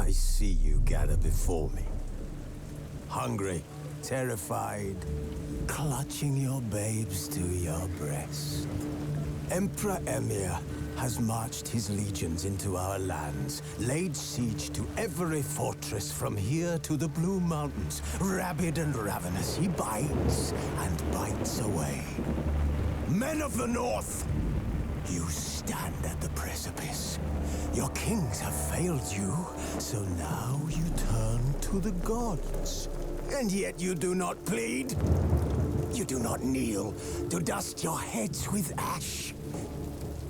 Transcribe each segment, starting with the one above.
I see you gather before me. Hungry, terrified, clutching your babes to your breast. Emperor Emir has marched his legions into our lands, laid siege to every fortress from here to the Blue Mountains. Rabid and ravenous, he bites and bites away. Men of the North, you stand at the precipice. Your kings have failed you, so now you turn to the gods. And yet you do not plead. You do not kneel to dust your heads with ash.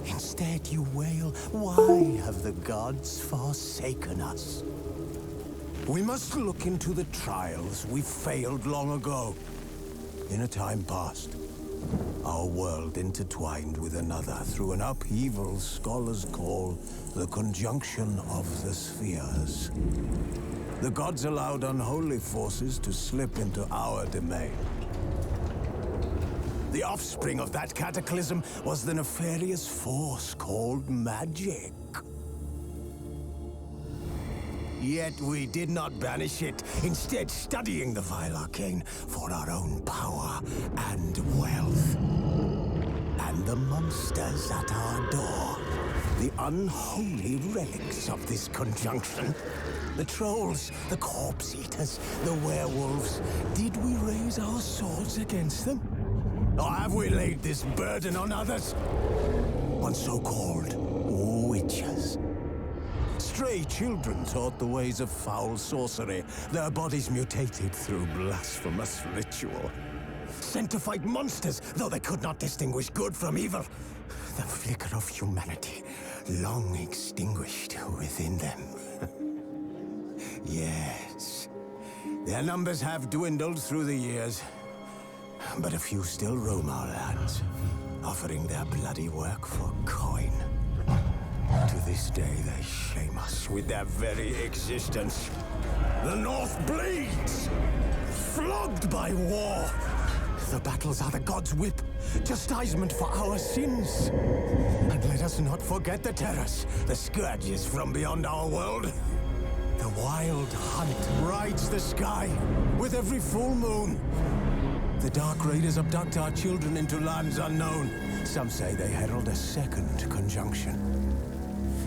Instead you wail, why have the gods forsaken us? We must look into the trials we failed long ago. In a time past, our world intertwined with another through an upheaval scholars call the conjunction of the spheres. The gods allowed unholy forces to slip into our domain. The offspring of that cataclysm was the nefarious force called magic. Yet we did not banish it, instead studying the vile arcane for our own power and wealth. And the monsters at our door, the unholy relics of this conjunction. The trolls, the corpse-eaters, the werewolves. Did we raise our swords against them? Or have we laid this burden on others? On so-called witches. Stray children taught the ways of foul sorcery, their bodies mutated through blasphemous ritual. Sent to fight monsters, though they could not distinguish good from evil. The flicker of humanity, long extinguished within them. Yes, their numbers have dwindled through the years. But a few still roam our lands, offering their bloody work for coin. To this day, they shame us with their very existence. The North bleeds, flogged by war. The battles are the gods' whip, chastisement for our sins. And let us not forget the terrors, the scourges from beyond our world. The wild hunt rides the sky with every full moon. The Dark Raiders abduct our children into lands unknown. Some say they herald a second conjunction.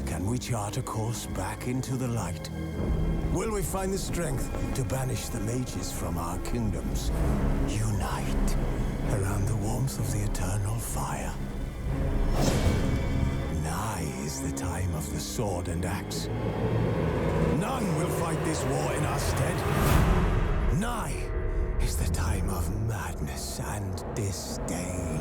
Can we chart a course back into the light? Will we find the strength to banish the mages from our kingdoms? Unite around the warmth of the eternal fire. Nigh is the time of the sword and axe. None will fight this war in our stead. Nigh is the time of madness and disdain.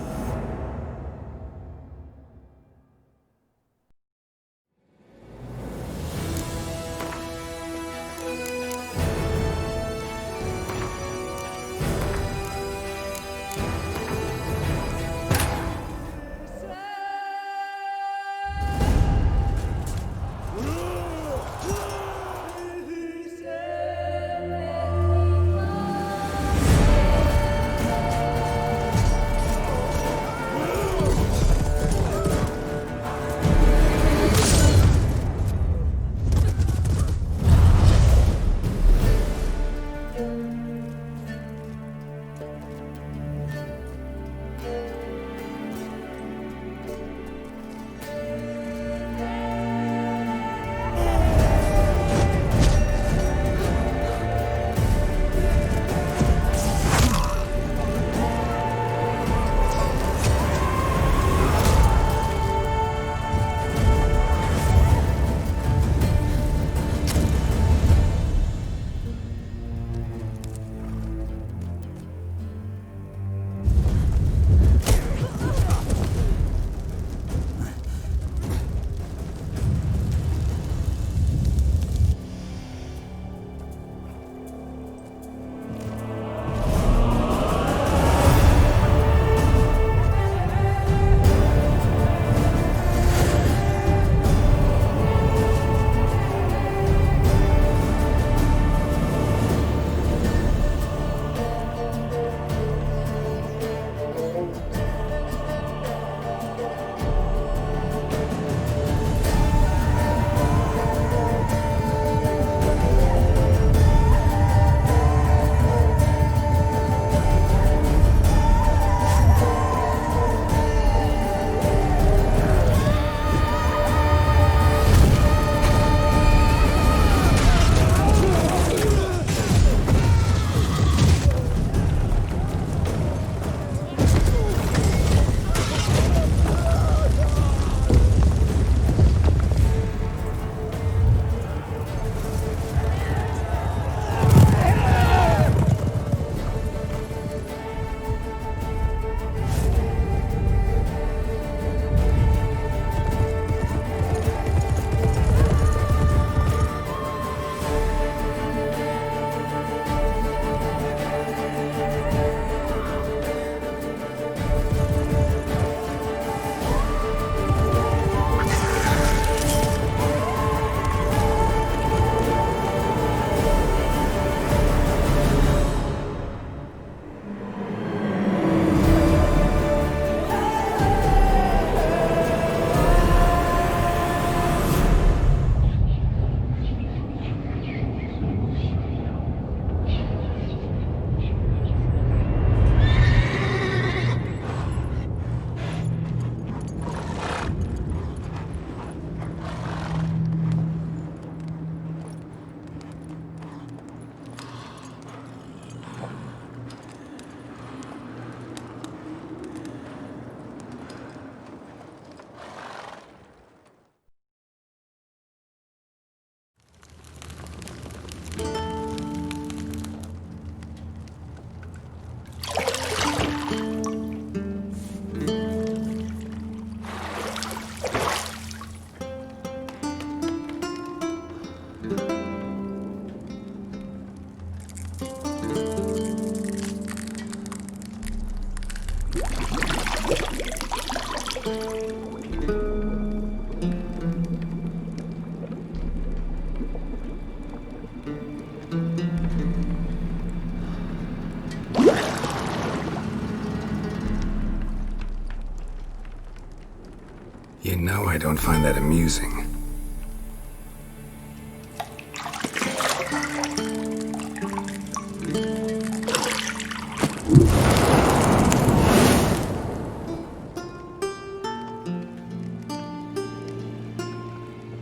You know I don't find that amusing.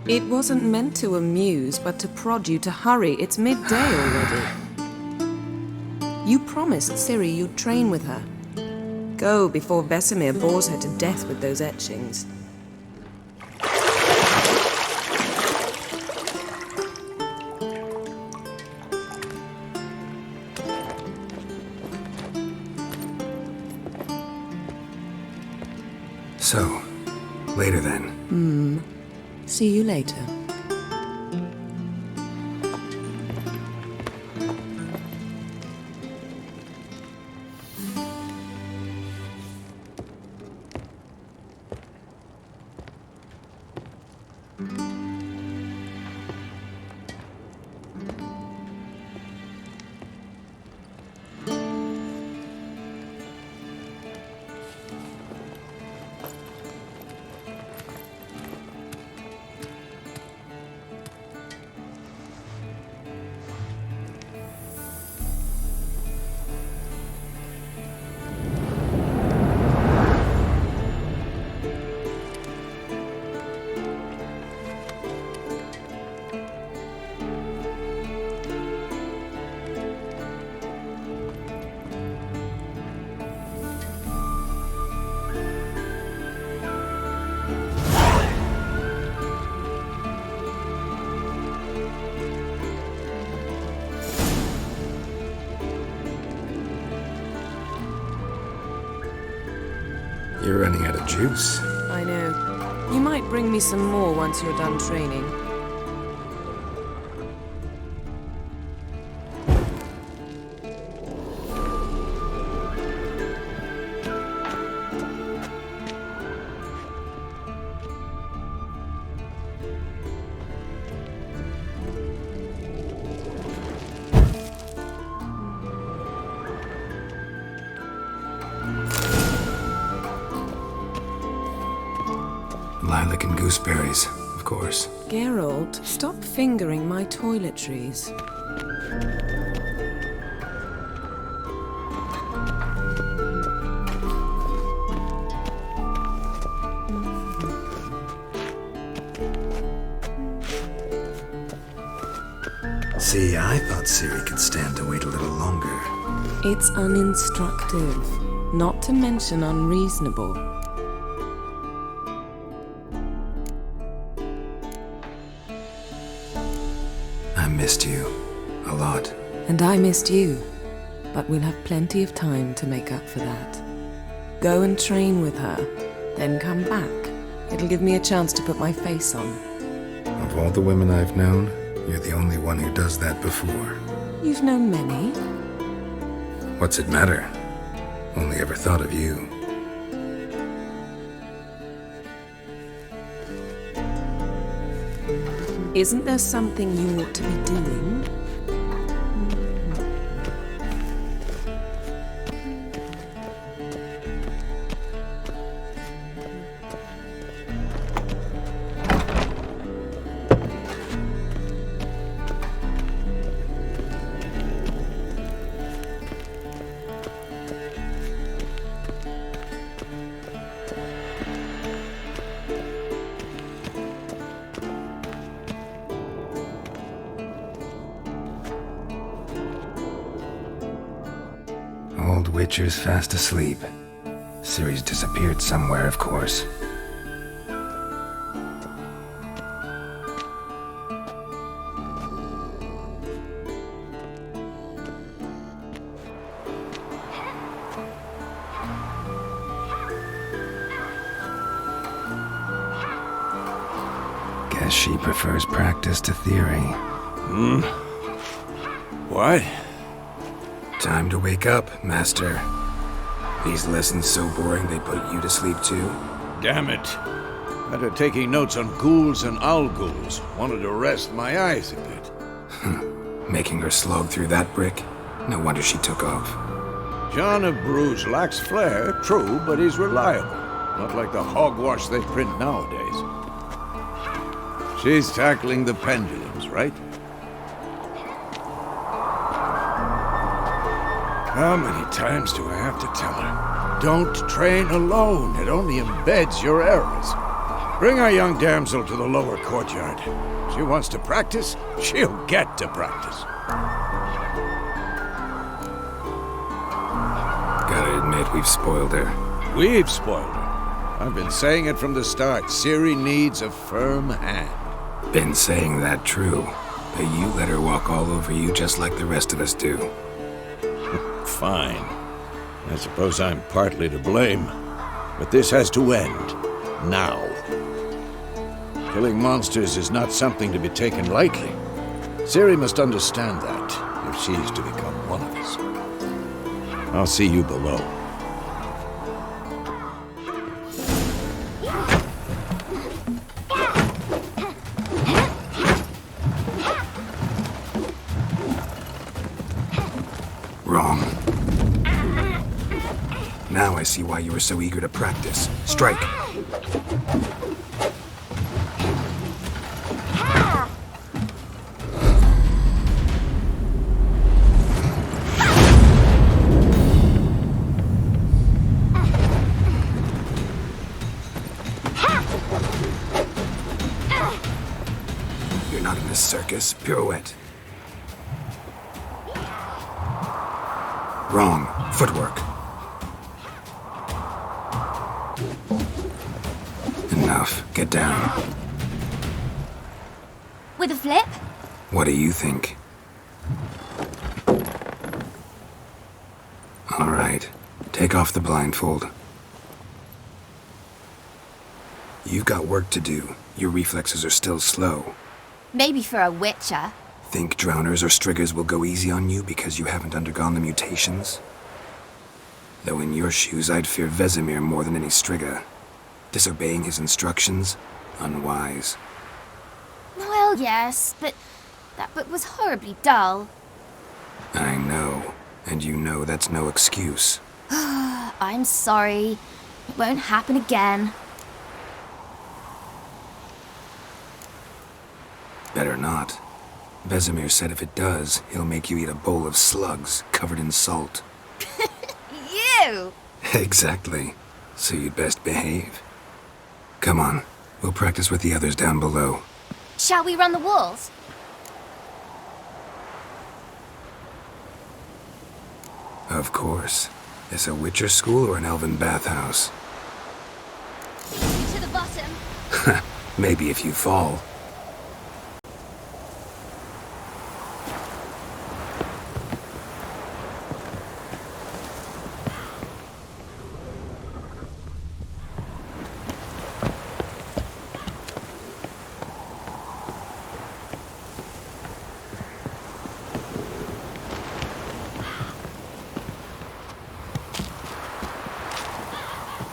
It wasn't meant to amuse, but to prod you to hurry. It's midday already. You promised Ciri you'd train with her. Go before Vesemir bores her to death with those etchings. So, later then. See you later. You're running out of juice. I know. You might bring me some more once you're done training. Lilac and gooseberries, of course. Geralt, stop fingering my toiletries. See, I thought Ciri could stand to wait a little longer. It's uninstructive, not to mention unreasonable. I missed you. A lot. And I missed you. But we'll have plenty of time to make up for that. Go and train with her, then come back. It'll give me a chance to put my face on. Of all the women I've known, you're the only one who does that before. You've known many. What's it matter? Only ever thought of you. Isn't there something you ought to be doing? Old Witcher's fast asleep. Ciri's disappeared somewhere, of course. Guess she prefers practice to theory. What? Time to wake up, Master. These lessons so boring they put you to sleep too? damn it. After taking notes on ghouls and owl-ghouls, wanted to rest my eyes a bit. Making her slog through that brick? No wonder she took off. John of Bruges lacks flair, true, but he's reliable. Not like the hogwash they print nowadays. She's tackling the pendulums, right? How many times do I have to tell her? Don't train alone. It only embeds your errors. Bring our young damsel to the lower courtyard. She wants to practice, she'll get to practice. Gotta admit, we've spoiled her. We've spoiled her. I've been saying it from the start. Ciri needs a firm hand. Been saying that true, but you let her walk all over you just like the rest of us do. Fine. I suppose I'm partly to blame. But this has to end. Now. Killing monsters is not something to be taken lightly. Ciri must understand that, if she's to become one of us. I'll see you below. Wrong. Now I see why you were so eager to practice. Strike. You're not in a circus. Pirouette. Wrong. Footwork. Enough. Get down. With a flip? What do you think? All right. Take off the blindfold. You've got work to do. Your reflexes are still slow. Maybe for a witcher. Think drowners or striggers will go easy on you because you haven't undergone the mutations? Though in your shoes, I'd fear Vesemir more than any strigger. Disobeying his instructions? Unwise. Well, yes, but that book was horribly dull. I know. And you know that's no excuse. I'm sorry. It won't happen again. Better not. Vesemir said if it does, he'll make you eat a bowl of slugs covered in salt. You! Exactly. So you'd best behave. Come on. We'll practice with the others down below. Shall we run the walls? Of course. Is a Witcher school or an elven bathhouse? To the bottom. Maybe if you fall.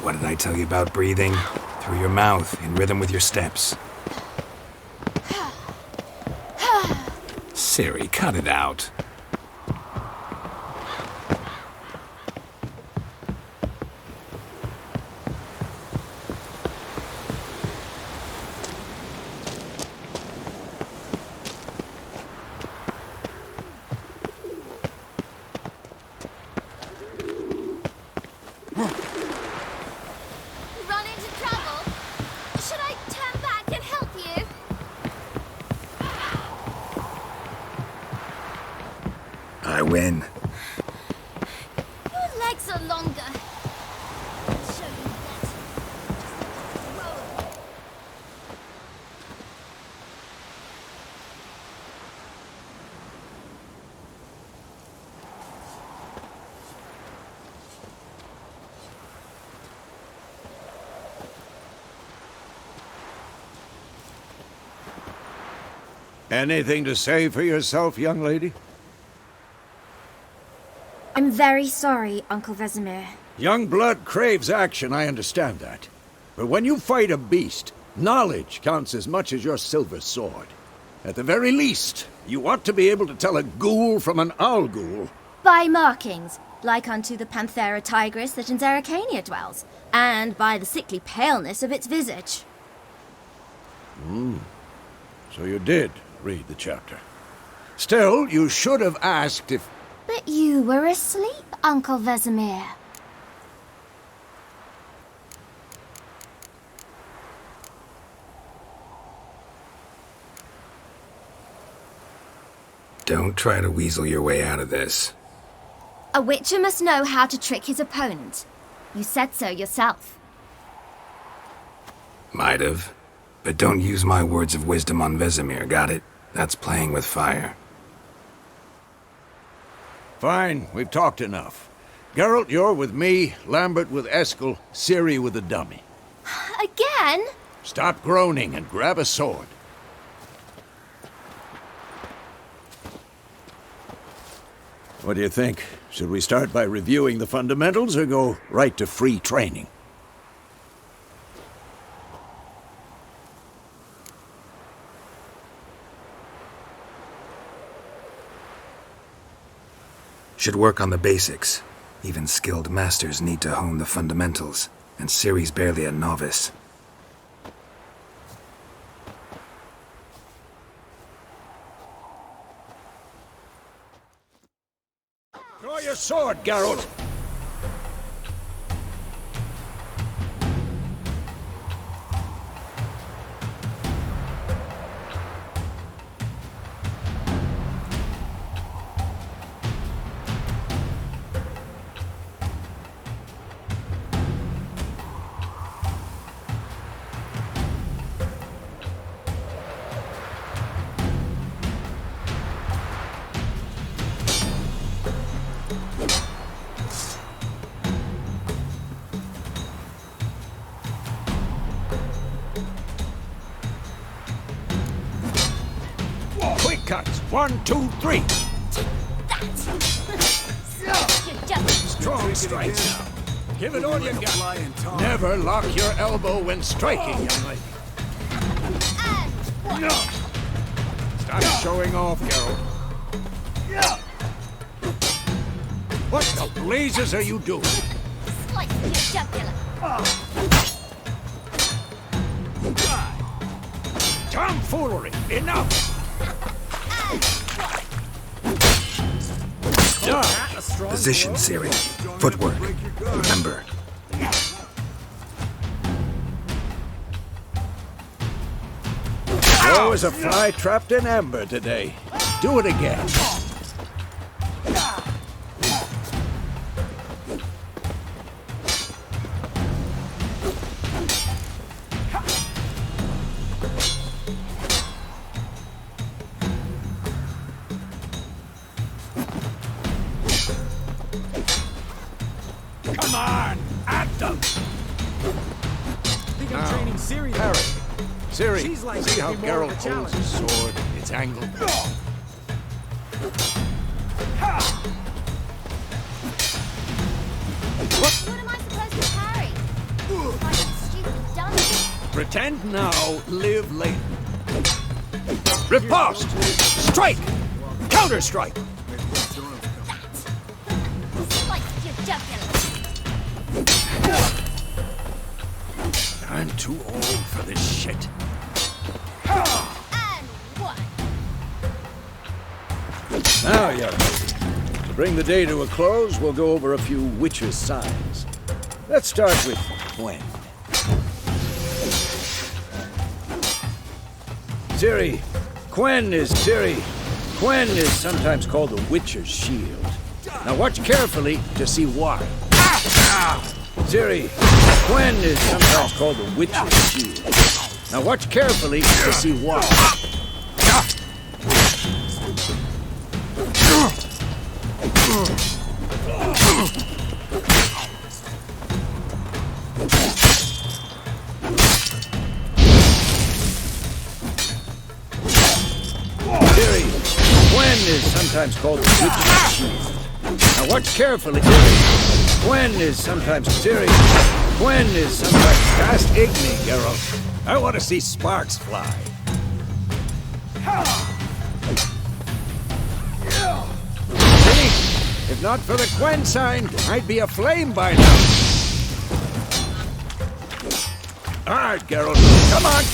What did I tell you about breathing? Through your mouth, in rhythm with your steps. Ciri, cut it out. Run into trouble? Should I turn back and help you? I win. Your legs are longer. I'll show you that. Whoa. Anything to say for yourself, young lady? I'm very sorry, Uncle Vesemir. Young blood craves action, I understand that. But when you fight a beast, knowledge counts as much as your silver sword. At the very least, you ought to be able to tell a ghoul from an owl ghoul. By markings, like unto the Panthera tigris that in Zeracania dwells, and by the sickly paleness of its visage. So you did read the chapter. Still, you should have asked if... But you were asleep, Uncle Vesemir. Don't try to weasel your way out of this. A witcher must know how to trick his opponent. You said so yourself. Might have. But don't use my words of wisdom on Vesemir, got it? That's playing with fire. Fine, we've talked enough. Geralt, you're with me, Lambert with Eskel, Ciri with the dummy. Again? Stop groaning and grab a sword. What do you think? Should we start by reviewing the fundamentals or go right to free training? Should work on the basics. Even skilled masters need to hone the fundamentals, and Ciri's barely a novice. Draw your sword, Geralt! Quick cuts! 1, 2, 3! Strong strikes now. Give it all you got. Never lock your elbow when striking, young lady. No! Stop showing off, Geralt. What the blazes are you doing? Slice your jugular. Tomfoolery! Enough! Position, Ciri. Footwork. Remember. There was a fly trapped in amber today. Do it again. Come on, at them! Think I'm training Ciri. Harry, Ciri, She's like see how to be more of Geralt a holds his sword? It's angled. What am I supposed to carry? If I get stupid done. Pretend now, live later. Riposte! Strike! Counter-strike! Slice your jugular. I'm too old for this shit. And one. Now, young lady, to bring the day to a close, we'll go over a few witches' signs. Let's start with Gwen. Ciri. Gwen is sometimes called the witcher's shield. Now watch carefully to see why. Ciri, Gwen is sometimes called the witcher's shield. Now watch carefully to see why. Ciri, Gwen is sometimes called the witch's shield. Now watch carefully. Ciri. Gwen is sometimes serious. Gwen is sometimes past igni, Geralt. I want to see sparks fly. See? If not for the Gwen sign, I'd be aflame by now. All right, Geralt, come on.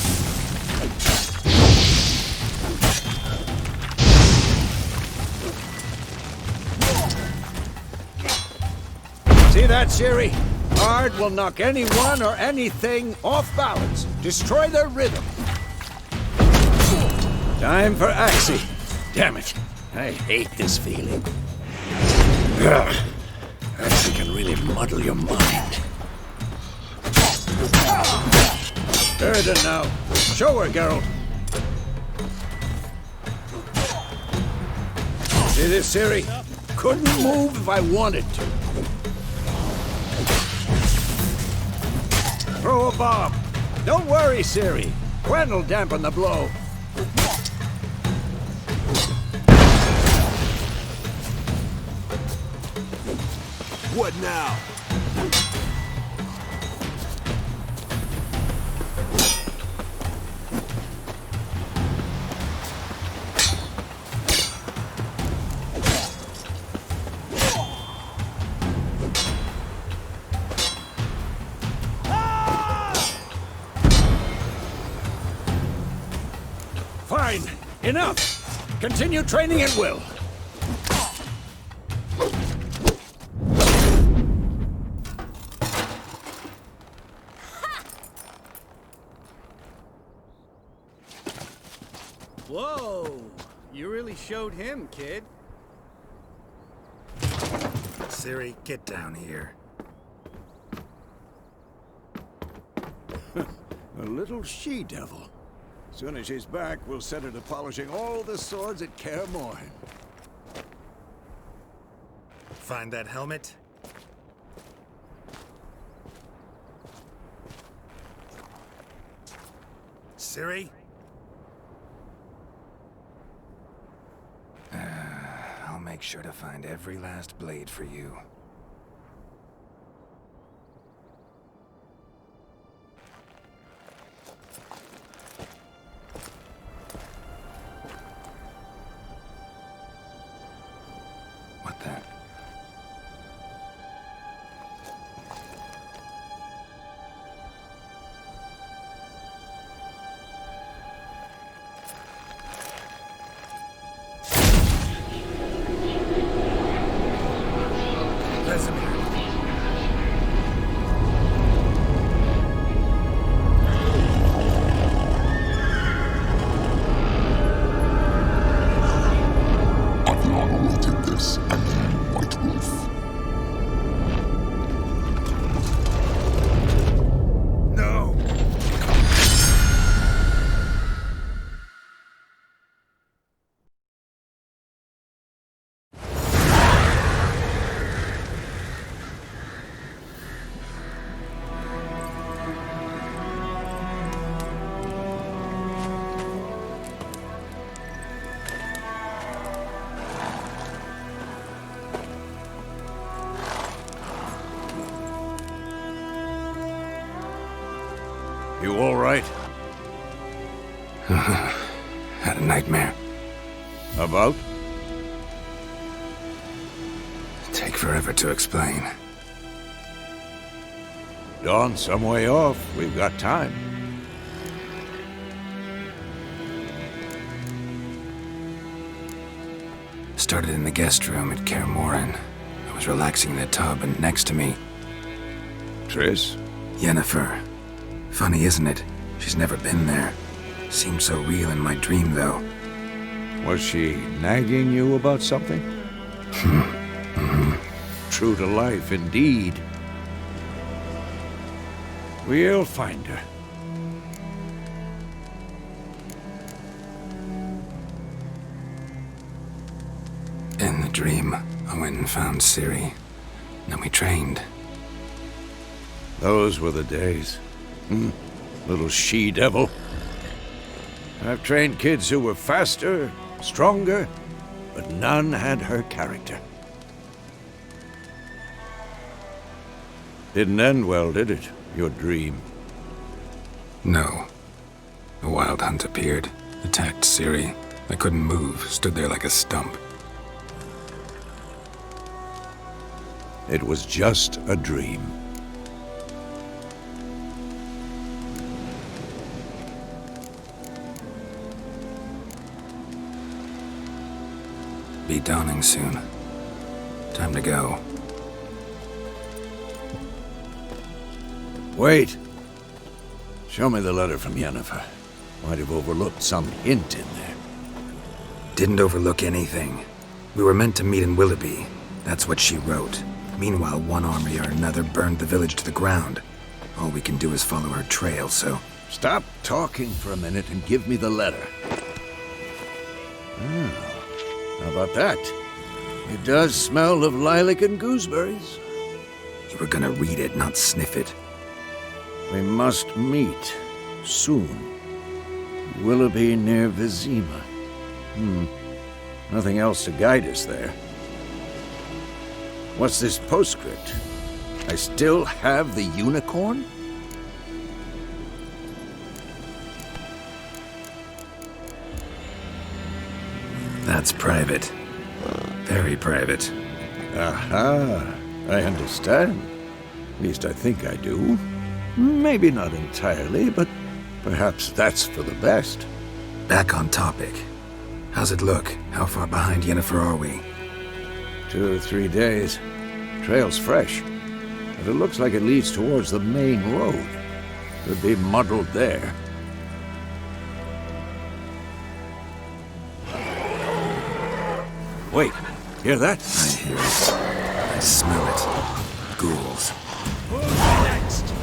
See that, Ciri? Ard will knock anyone or anything off balance, destroy their rhythm. Time for Axie. Damn it, I hate this feeling. Axie can really muddle your mind. Erden now. Show her, Geralt. See this, Ciri? Couldn't move if I wanted to. Throw a bomb. Don't worry, Ciri. Gwen will dampen the blow. What now? Fine. Enough. Continue training at will. Whoa! You really showed him, kid. Ciri, get down here. A little she-devil. Soon as she's back, we'll set her to polishing all the swords at Kaer Morhen. Find that helmet? Ciri? I'll make sure to find every last blade for you. What the? You all right? Had a nightmare. About? Take forever to explain. Dawn's some way off. We've got time. Started in the guest room at Kaer Morhen. I was relaxing in a tub, and next to me, Triss? Yennefer. Funny, isn't it? She's never been there. Seemed so real in my dream, though. Was she nagging you about something? True to life, indeed. We'll find her. In the dream, I went and found Ciri. Then we trained. Those were the days. Little she-devil. I've trained kids who were faster, stronger, but none had her character. Didn't end well, did it? Your dream. No. A wild hunt appeared, attacked Ciri. I couldn't move, stood there like a stump. It was just a dream. Be dawning soon. Time to go. Wait. Show me the letter from Yennefer. Might have overlooked some hint in there. Didn't overlook anything. We were meant to meet in Willoughby. That's what she wrote. Meanwhile, one army or another burned the village to the ground. All we can do is follow her trail, so... Stop talking for a minute and give me the letter. How about that? It does smell of lilac and gooseberries. You were gonna read it, not sniff it. We must meet. Soon. Willoughby near Vizima. Nothing else to guide us there. What's this postscript? I still have the unicorn? That's private. Very private. Aha, I understand. At least I think I do. Maybe not entirely, but perhaps that's for the best. Back on topic. How's it look? How far behind Yennefer are we? 2 or 3 days. Trail's fresh, but it looks like it leads towards the main road. Could be muddled there. Wait, hear that? I hear it. I smell it. Ghouls. Next!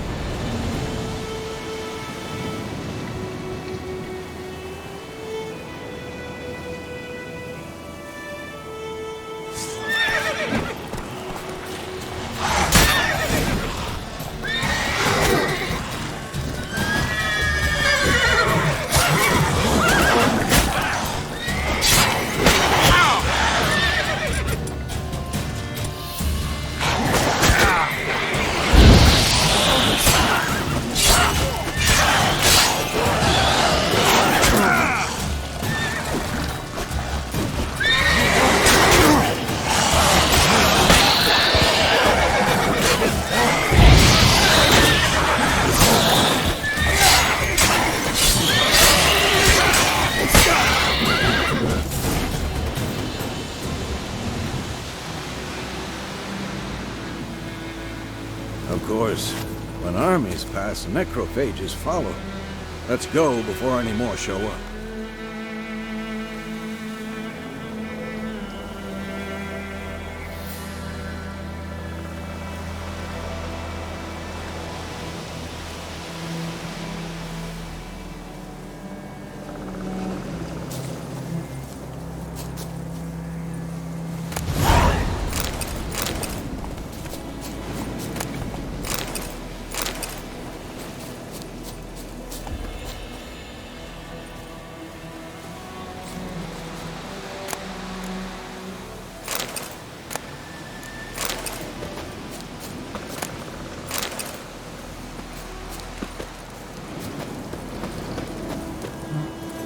Of course, when armies pass, necrophages follow. Let's go before any more show up.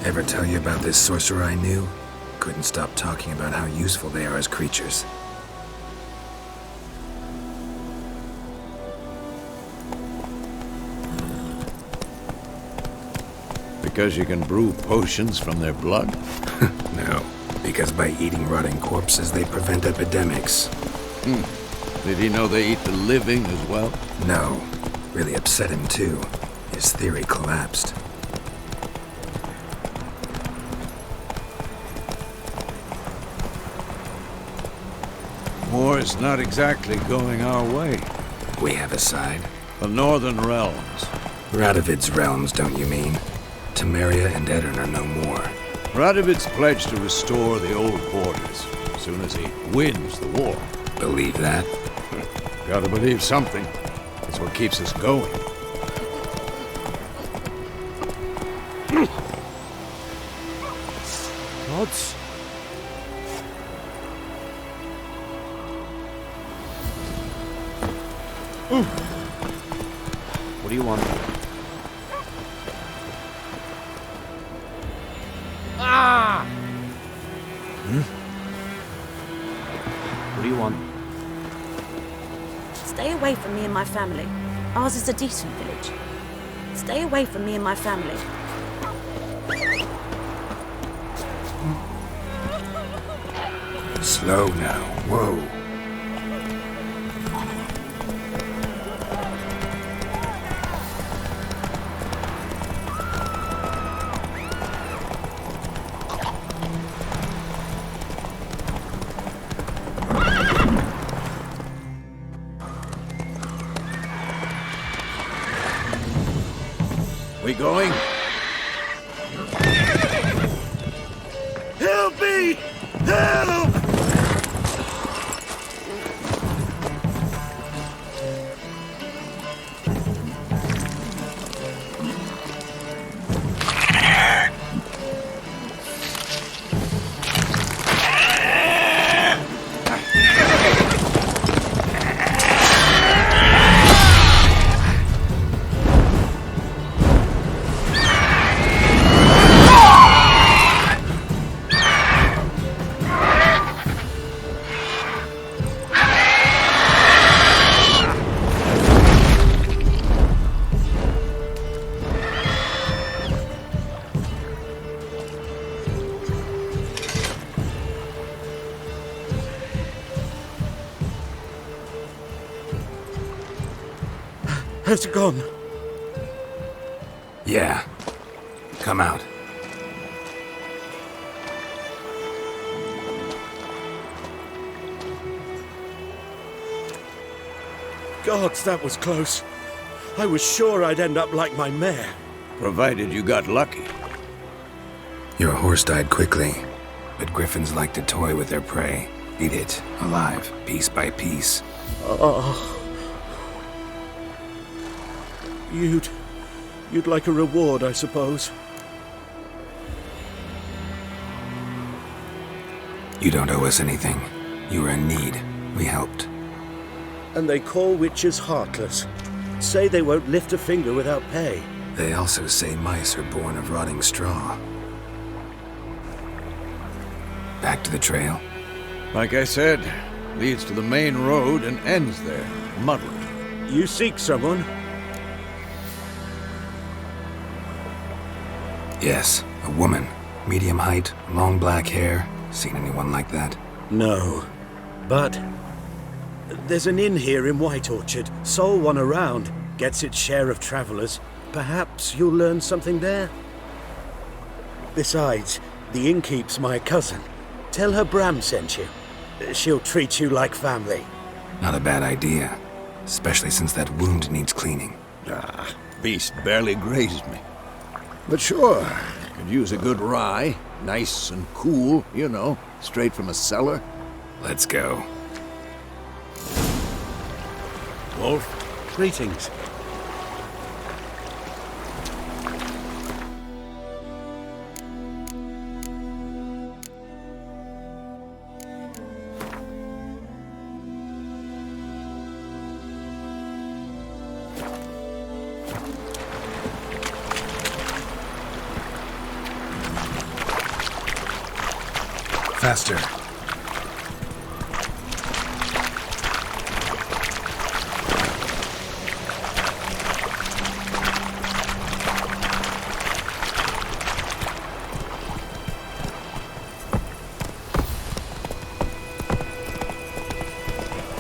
Ever tell you about this sorcerer I knew? Couldn't stop talking about how useful they are as creatures. Because you can brew potions from their blood? No, because by eating rotting corpses, they prevent epidemics. Did he know they eat the living as well? No, really upset him too. His theory collapsed. War's not exactly going our way. We have a side. The Northern Realms. Radovid's realms, don't you mean? Temeria and Edirn are no more. Radovid's pledged to restore the old borders as soon as he wins the war. Believe that? Gotta believe something. It's what keeps us going. Gods. Ooh. Stay away from me and my family. Ours is a decent village. Stay away from me and my family. Slow now. Whoa. We going? Help me! Help! Has it gone? Yeah. Come out. Gods, that was close. I was sure I'd end up like my mare. Provided you got lucky. Your horse died quickly, but griffins like to toy with their prey. Eat it, alive, piece by piece. Oh. You'd like a reward, I suppose. You don't owe us anything. You were in need. We helped. And they call witches heartless. Say they won't lift a finger without pay. They also say mice are born of rotting straw. Back to the trail? Like I said, leads to the main road and ends there, muddled. You seek someone? Yes, a woman. Medium height, long black hair. Seen anyone like that? No. But there's an inn here in White Orchard. Sole one around. Gets its share of travelers. Perhaps you'll learn something there? Besides, the innkeep's my cousin. Tell her Bram sent you. She'll treat you like family. Not a bad idea. Especially since that wound needs cleaning. Ah, beast barely grazed me. But sure, could use a good rye. Nice and cool, you know, straight from a cellar. Let's go. Wolf, greetings. Faster.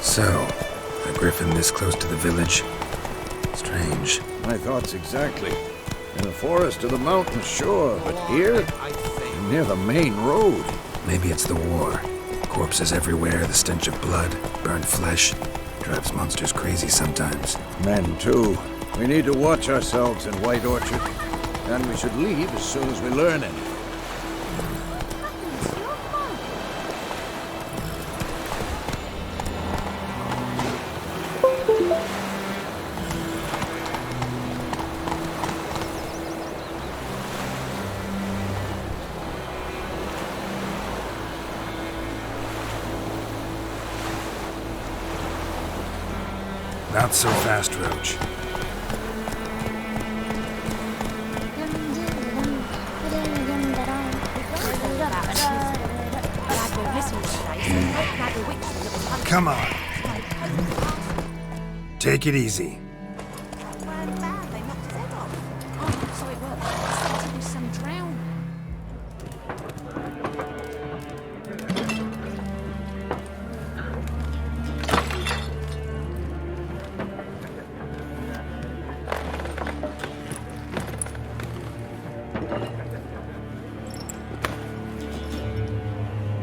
So, a griffin this close to the village? Strange. My thoughts exactly. In the forest or the mountains, sure, but here? Near the main road. Maybe it's the war. Corpses everywhere, the stench of blood, burnt flesh. Drives monsters crazy sometimes. Men, too. We need to watch ourselves in White Orchard. And we should leave as soon as we learn anything. Not so fast, Roach. Come on. Take it easy. Ran bad, they knocked his head off. Oh, so it worked. It was some drown.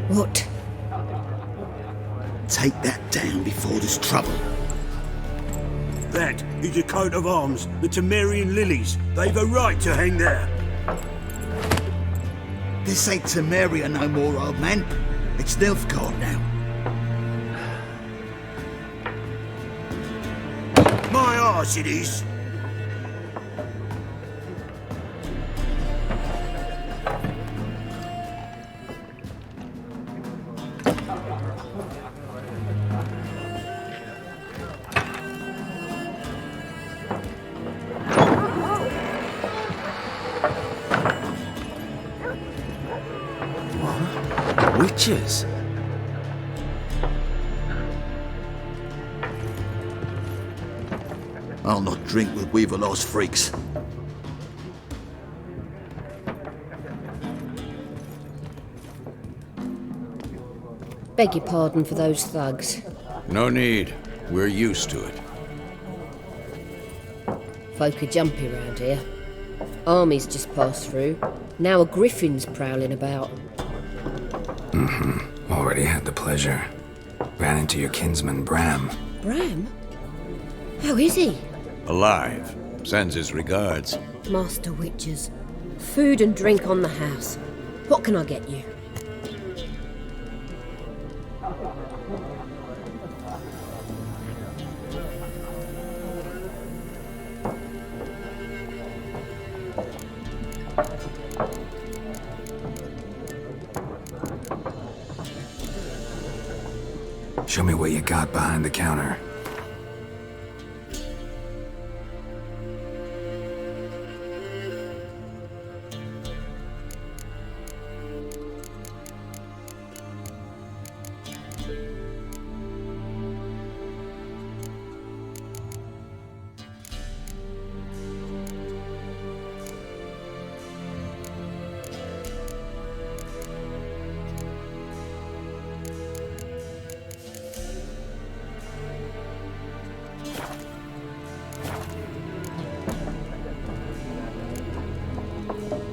What? Take that down before there's trouble. That is a coat of arms, the Temerian lilies. They've a right to hang there. This ain't Temeria no more, old man. It's Nilfgaard now. My arse it is. Witches? I'll not drink with Weaverlaw's freaks. Beg your pardon for those thugs. No need. We're used to it. Folk are jumpy round here. Armies just passed through. Now a griffin's prowling about. Already had the pleasure. Ran into your kinsman, Bram. Bram? How is he? Alive. Sends his regards. Master Witches. Food and drink on the house. What can I get you? Show me what you got behind the counter.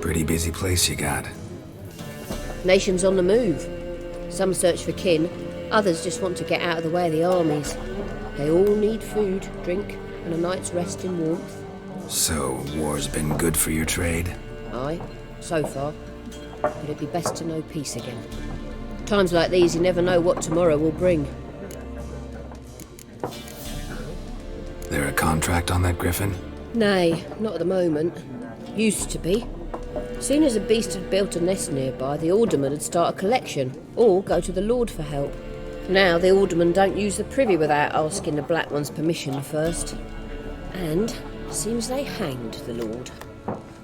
Pretty busy place you got. Nations on the move. Some search for kin, others just want to get out of the way of the armies. They all need food, drink, and a night's rest in warmth. So, war's been good for your trade? Aye, so far. But it'd be best to know peace again. Times like these, you never know what tomorrow will bring. There a contract on that griffin? Nay, not at the moment. Used to be. Soon as a beast had built a nest nearby, the alderman would start a collection, or go to the Lord for help. Now the alderman don't use the privy without asking the Black One's permission first. And seems they hanged the Lord.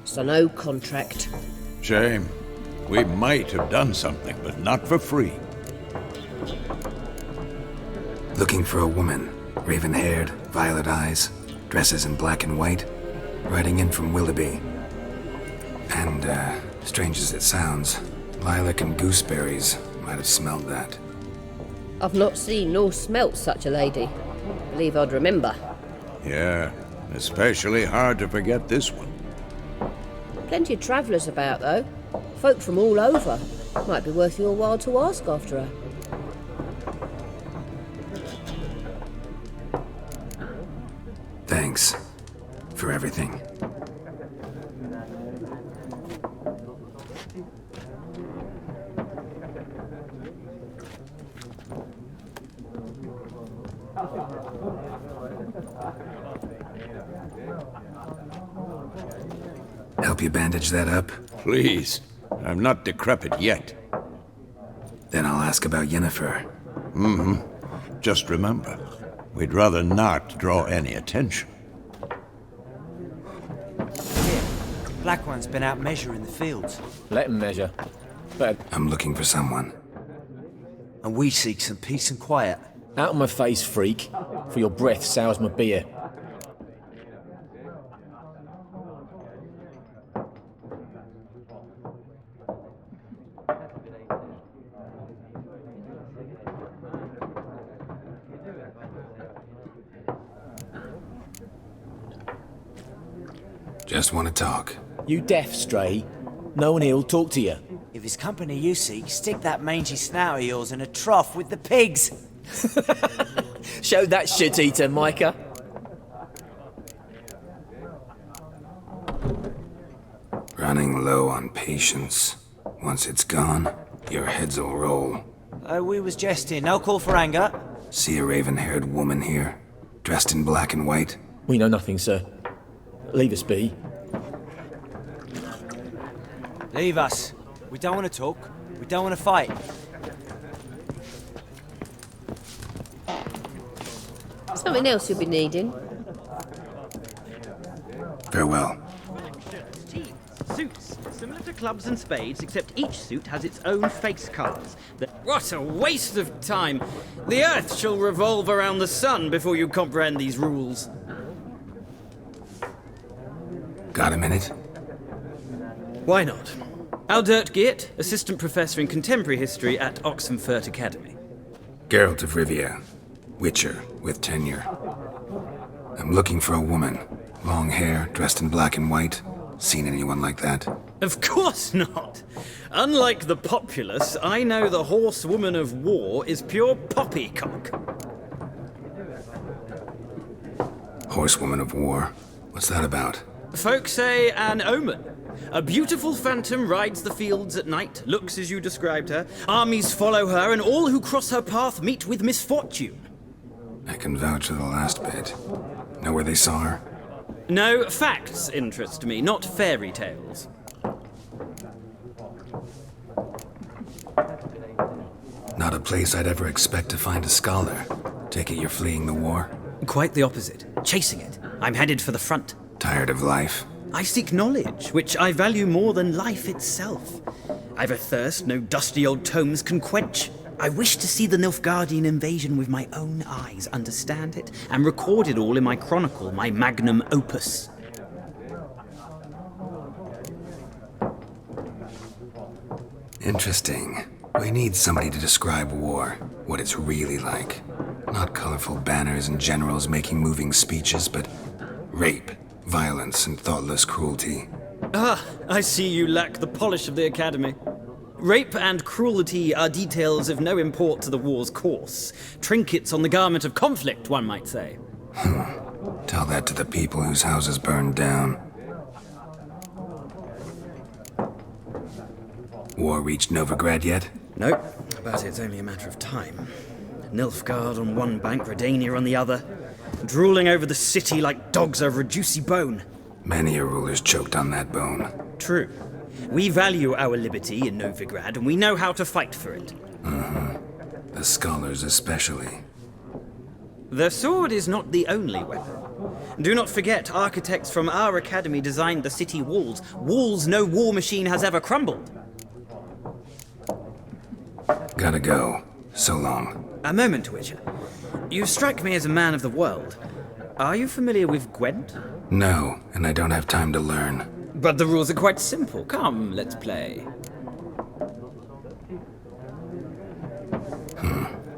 So no contract. Shame. We might have done something, but not for free. Looking for a woman. Raven-haired, violet eyes, dresses in black and white. Riding in from Willoughby. And, strange as it sounds, lilac and gooseberries might have smelled that. I've not seen nor smelt such a lady. Believe I'd remember. Yeah, especially hard to forget this one. Plenty of travellers about, though. Folk from all over. Might be worth your while to ask after her. Thanks for everything. Help you bandage that up? Please. I'm not decrepit yet. Then I'll ask about Yennefer. Just remember, we'd rather not draw any attention. Black One's been out measuring the fields. Let him measure. But I'm looking for someone. And we seek some peace and quiet. Out of my face, freak, for your breath sours my beer. Just want to talk. You deaf, Stray? No one here'll talk to you. If it's company you seek, stick that mangy snout of yours in a trough with the pigs. Show that shit-eater, Micah. Running low on patience. Once it's gone, your heads'll roll. We was jesting. No call for anger. See a raven-haired woman here, dressed in black and white? We know nothing, sir. Leave us be. Leave us. We don't want to talk. We don't want to fight. Something else you'll be needing. Farewell. Suits, similar to clubs and spades, except each suit has its own face cards. What a waste of time! The Earth shall revolve around the sun before you comprehend these rules. Got a minute? Why not? Aldert Geert, Assistant Professor in Contemporary History at Oxenfurt Academy. Geralt of Rivia, Witcher with tenure. I'm looking for a woman. Long hair, dressed in black and white. Seen anyone like that? Of course not! Unlike the populace, I know the horsewoman of war is pure poppycock. Horsewoman of war? What's that about? Folk say an omen. A beautiful phantom rides the fields at night, looks as you described her. Armies follow her, and all who cross her path meet with misfortune. I can vouch for the last bit. Know where they saw her? No, facts interest me, not fairy tales. Not a place I'd ever expect to find a scholar. Take it you're fleeing the war? Quite the opposite. Chasing it. I'm headed for the front. Tired of life? I seek knowledge, which I value more than life itself. I've a thirst no dusty old tomes can quench. I wish to see the Nilfgaardian invasion with my own eyes, understand it, and record it all in my chronicle, my magnum opus. Interesting. We need somebody to describe war, what it's really like. Not colorful banners and generals making moving speeches, but rape, violence, and thoughtless cruelty. Ah, I see you lack the polish of the Academy. Rape and cruelty are details of no import to the war's course. Trinkets on the garment of conflict, one might say. Tell that to the people whose houses burned down. War reached Novigrad yet? Nope, but it's only a matter of time. Nilfgaard on one bank, Redania on the other, drooling over the city like dogs over a juicy bone. Many a ruler's choked on that bone. True. We value our liberty in Novigrad, and we know how to fight for it. The scholars especially. The sword is not the only weapon. Do not forget, architects from our academy designed the city walls. Walls no war machine has ever crumbled. Gotta go. So long. A moment, Witcher. You strike me as a man of the world. Are you familiar with Gwent? No, and I don't have time to learn. But the rules are quite simple. Come, let's play.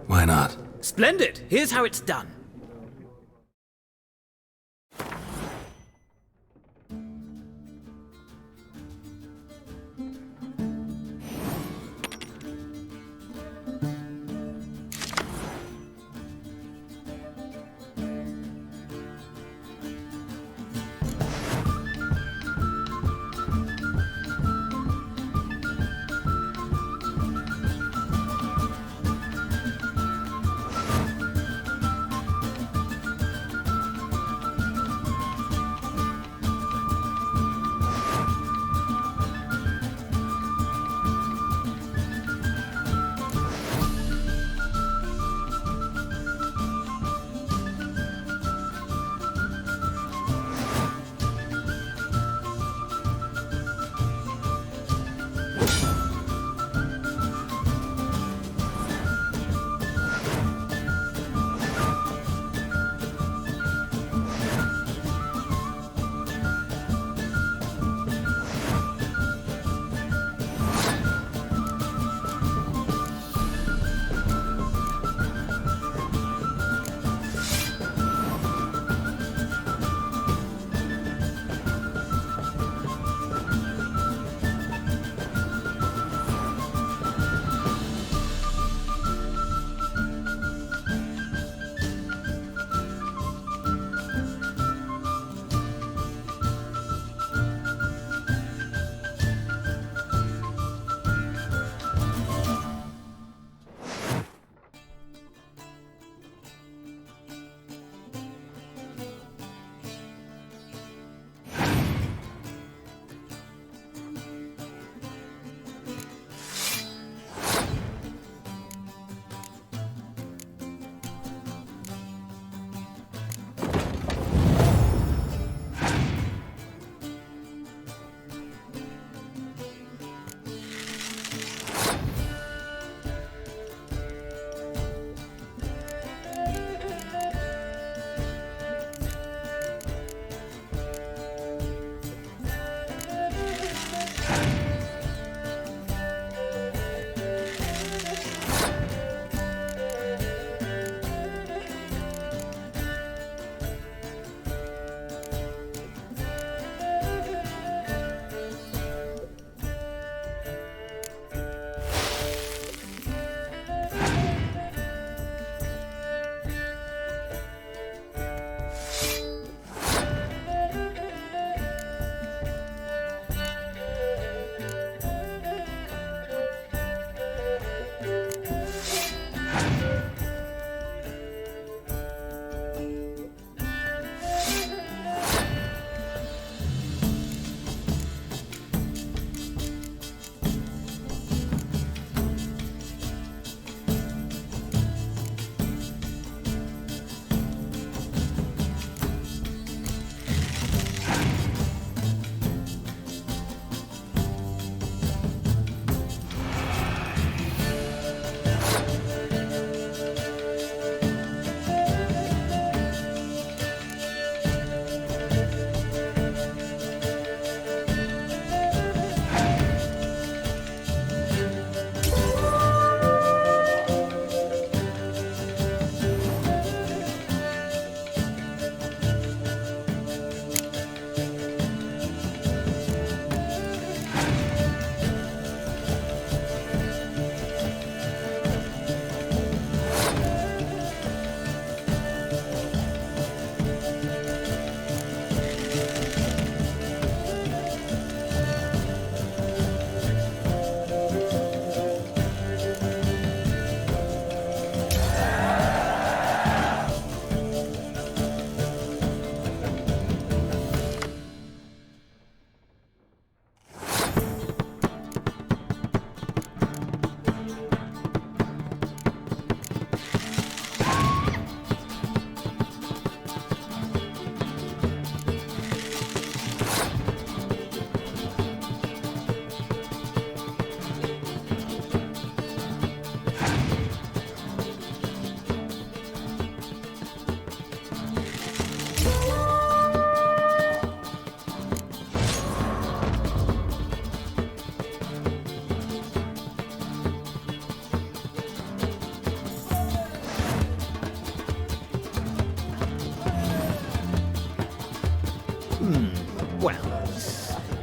Why not? Splendid! Here's how it's done.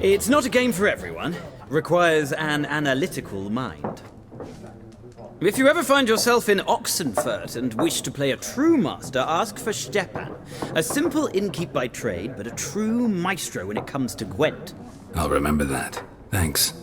It's not a game for everyone. Requires an analytical mind. If you ever find yourself in Oxenfurt and wish to play a true master, ask for Stepan. A simple innkeep by trade, but a true maestro when it comes to Gwent. I'll remember that. Thanks.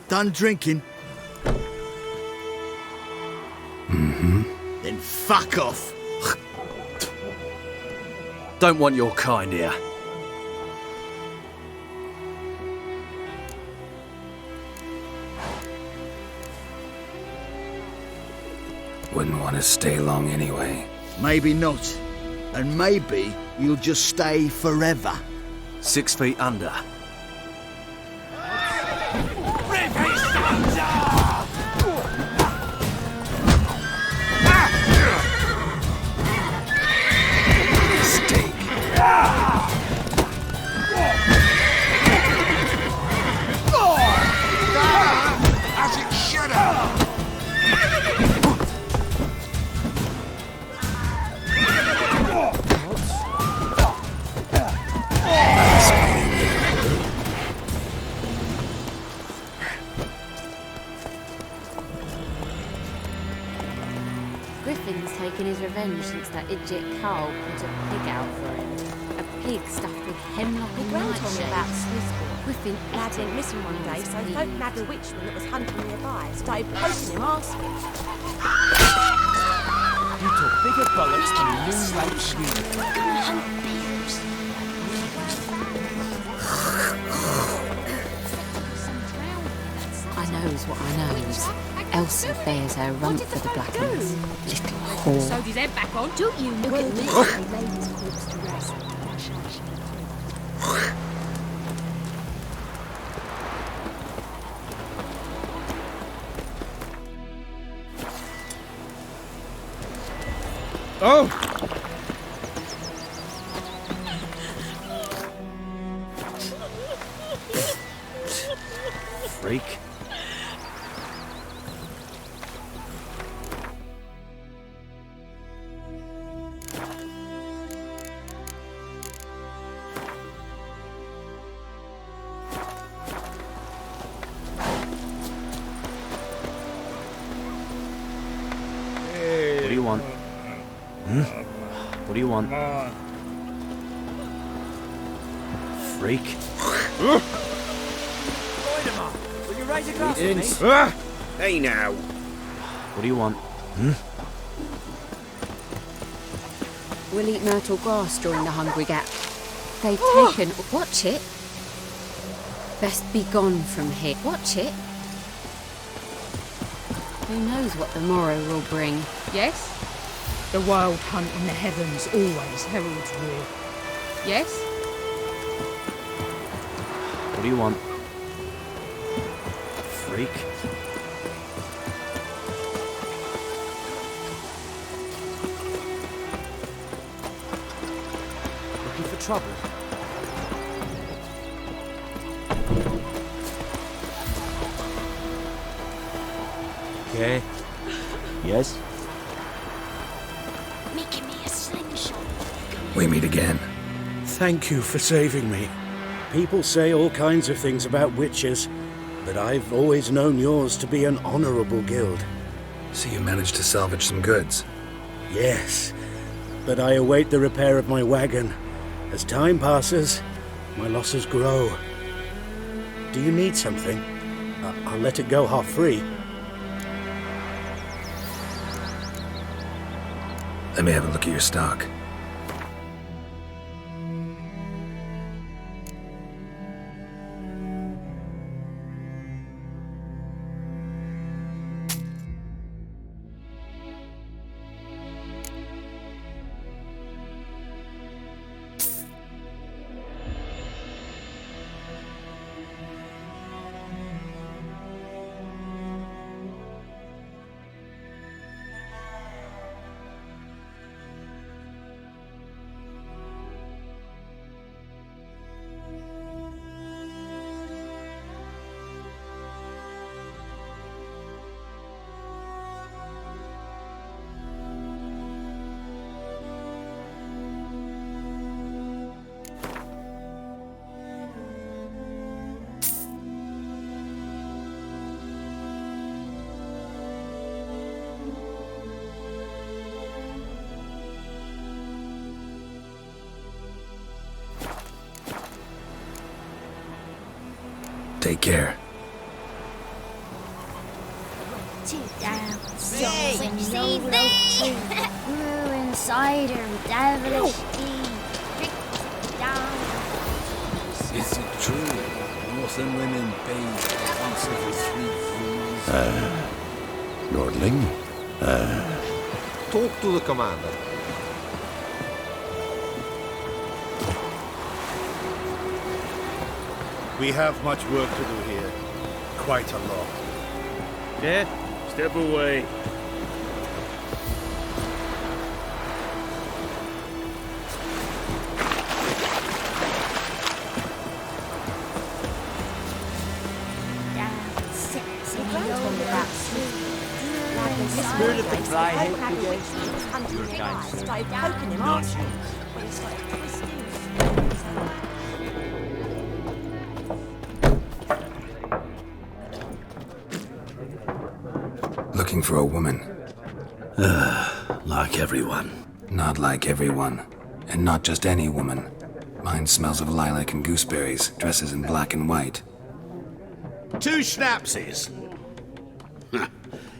Done drinking? Mm-hmm. Then fuck off. Don't want your kind here. Wouldn't want to stay long anyway. Maybe not. And maybe you'll just stay forever. 6 feet under. As it should have. Griffin's taken his revenge since that idiot Carl put a pig out for him. A pig stuffed with hemlock and Grand told me about nightshade. Swizzball. Griffin Lad went missing one day, so folk nabbed a witchman that was hunting nearby. Started poking him, asking. You took bigger bollocks than you knew like you. I knows what I knows. Elsa bears her rump for the Blackens. Little whore. Sewed his head back on. Don't you look at me. They laid his corpse to rest. Oh! Freak. What do you want? What do you want? Freak. Will you raise a glass with me? Hey now. What do you want? We'll eat myrtle grass during the hungry gap. They've taken... Watch it. Best be gone from here. Watch it. Who knows what the morrow will bring? Yes? The wild hunt in the heavens always heralds war. Yes? What do you want? Freak. Looking for trouble? Okay. Yes? Making me a slingshot. We meet again. Thank you for saving me. People say all kinds of things about witches, but I've always known yours to be an honorable guild. So you managed to salvage some goods? Yes. but I await the repair of my wagon. As time passes, my losses grow. Do you need something? I'll let it go half-free. Let me have a look at your stock. Take care. Brewing cider with devilish tea. Is it true? Northern women bathe once every 3 fools? Lordling? Talk to the commander. We have much work to do here. Quite a lot. Yeah, step away. Spirit of the dry head Looking for a woman. Like everyone. Not like everyone. And not just any woman. Mine smells of lilac and gooseberries, dresses in black and white. 2 schnapsies.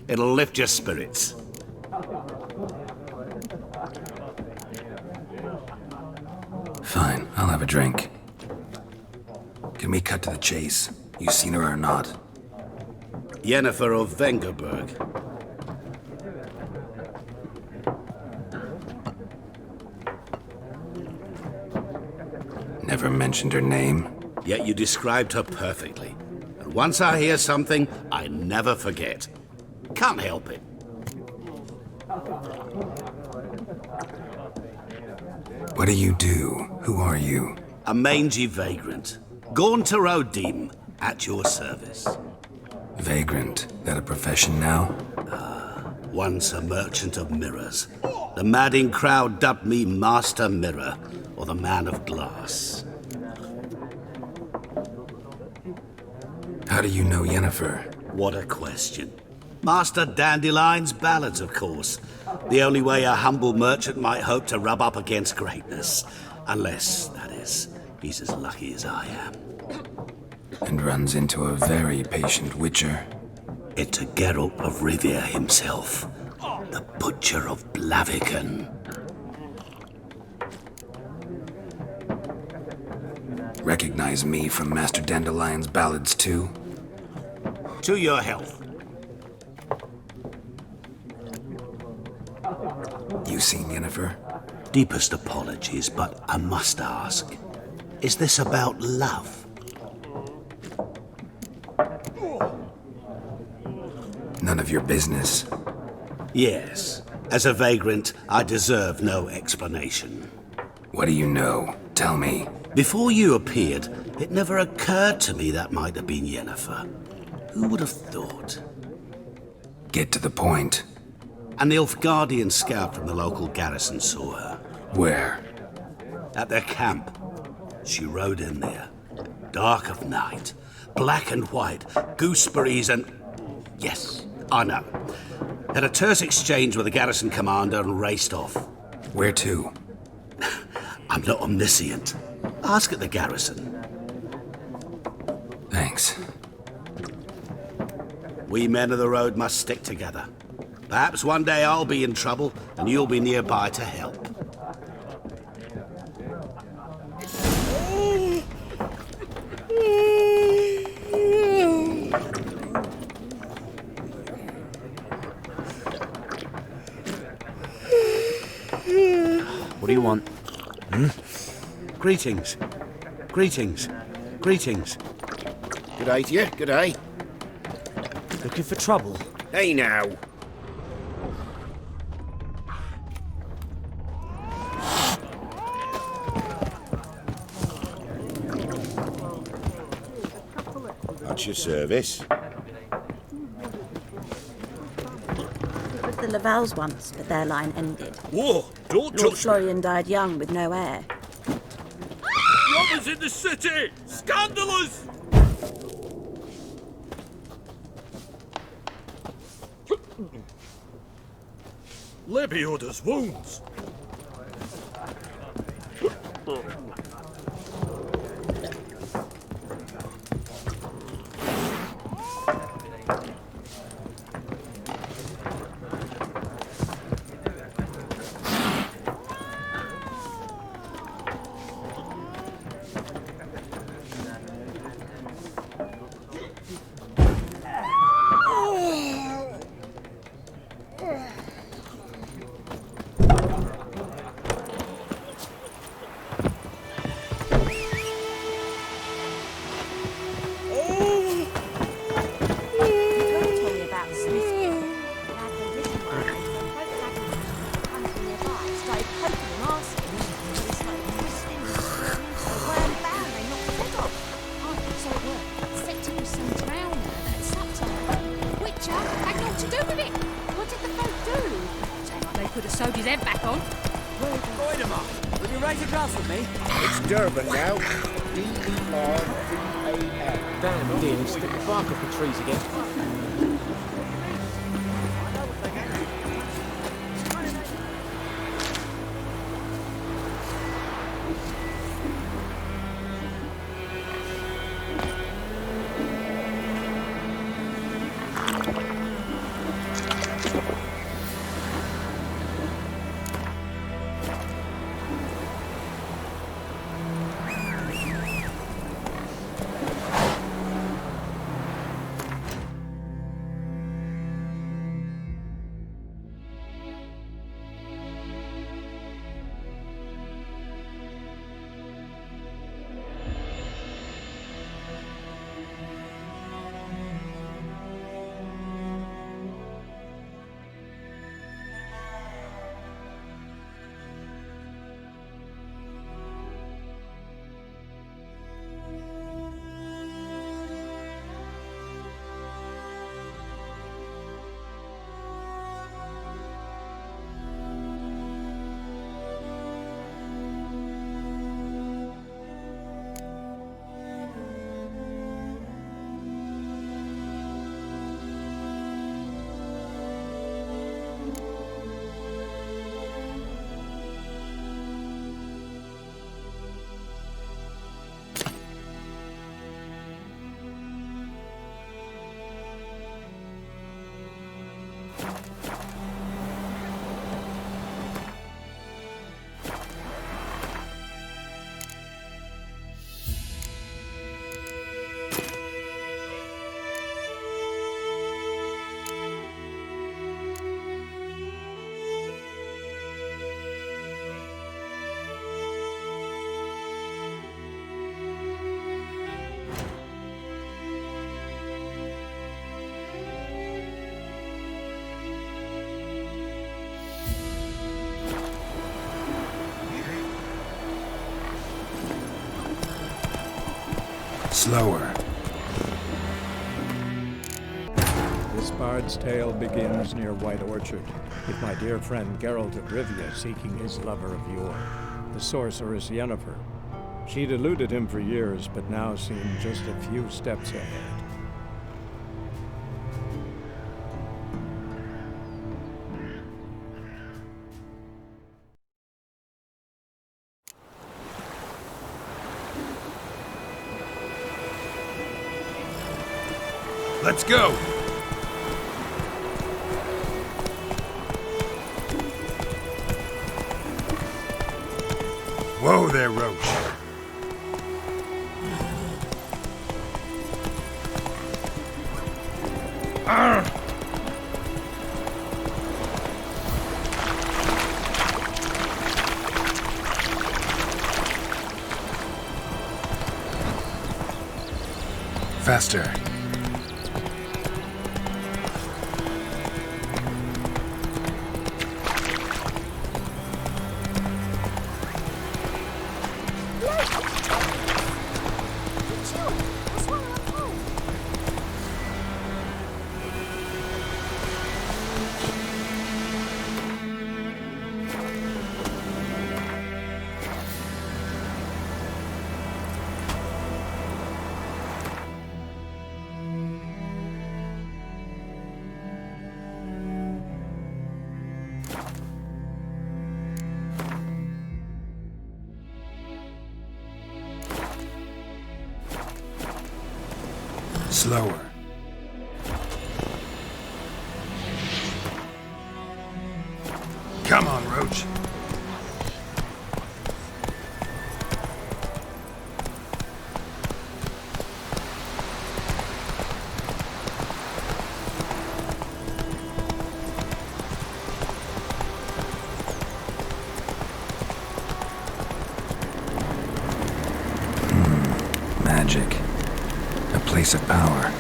It'll lift your spirits. Fine, I'll have a drink. Can we cut to the chase? You seen her or not? Yennefer of Vengerberg. Never mentioned her name. Yet you described her perfectly. And once I hear something, I never forget. Can't help it. What do you do? Who are you? A mangy vagrant. Gaunter Odim, at your service. Vagrant. That a profession now? Once a merchant of mirrors. The madding crowd dubbed me Master Mirror, or the Man of Glass. How do you know Yennefer? What a question. Master Dandelion's ballads, of course. The only way a humble merchant might hope to rub up against greatness. Unless, that is, he's as lucky as I am. And runs into a very patient witcher. It's a Geralt of Rivia himself. The Butcher of Blaviken. Recognize me from Master Dandelion's ballads, too? To your health. You seen Yennefer? Deepest apologies, but I must ask. Is this about love? None of your business. Yes. As a vagrant, I deserve no explanation. What do you know? Tell me. Before you appeared, it never occurred to me that might have been Yennefer. Who would have thought? Get to the point. An Nilfgaardian scout from the local garrison saw her. Where? At their camp. She rode in there. Dark of night. Black and white. Gooseberries and... Yes, I know. Had a terse exchange with the garrison commander and raced off. Where to? I'm not omniscient. Ask at the garrison. Thanks. We men of the road must stick together. Perhaps one day I'll be in trouble and you'll be nearby to help. What do you want? Greetings. Greetings. Greetings. Good day to you, good day. Looking for trouble? Hey now. At your service. It was the Lavals once, but their line ended. Whoa! Don't Lord touch Florian died young with no heir. Robbers in the city! Scandalous! Lebioda's wounds. Sewed his head back on. Wait a minute. Will you raise a glass with me? It's Durban now. D-E-R-B-A-N. Damn, dear, stick the bark off the trees again. Slower. This bard's tale begins near White Orchard, with my dear friend Geralt of Rivia seeking his lover of yore, the sorceress Yennefer. She'd eluded him for years, but now seemed just a few steps ahead. Let's go! Whoa there, Roach. Arr! Faster. Slower. Come on, Roach. Magic. A place of power.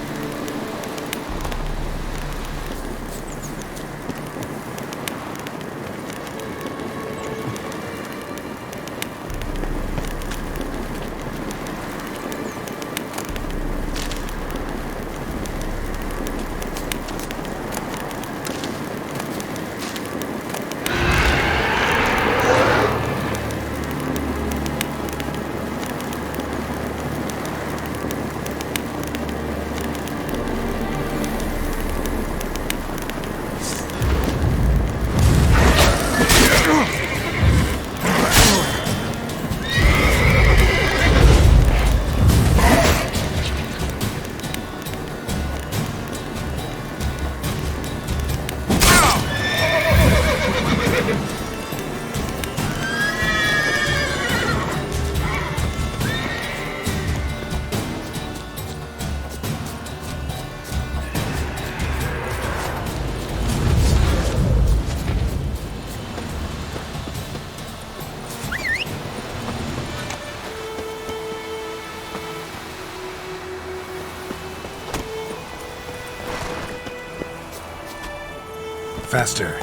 Faster.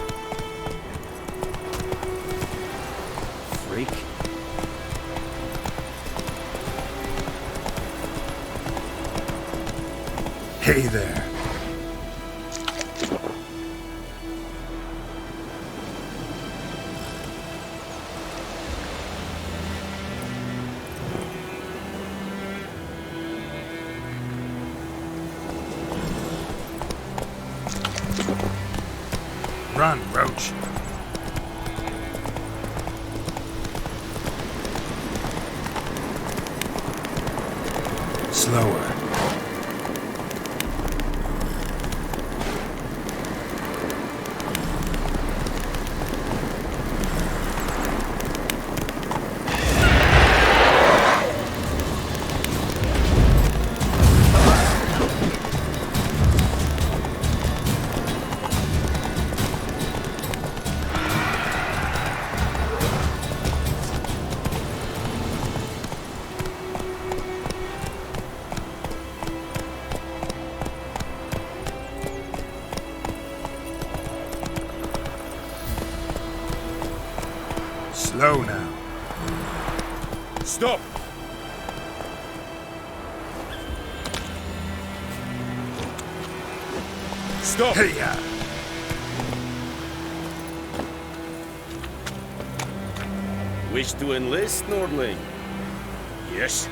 Freak. Hey there. Run, Roach. Slower. Slow now. Stop! Stop! Hey-ya! Wish to enlist, Nordling? Yes.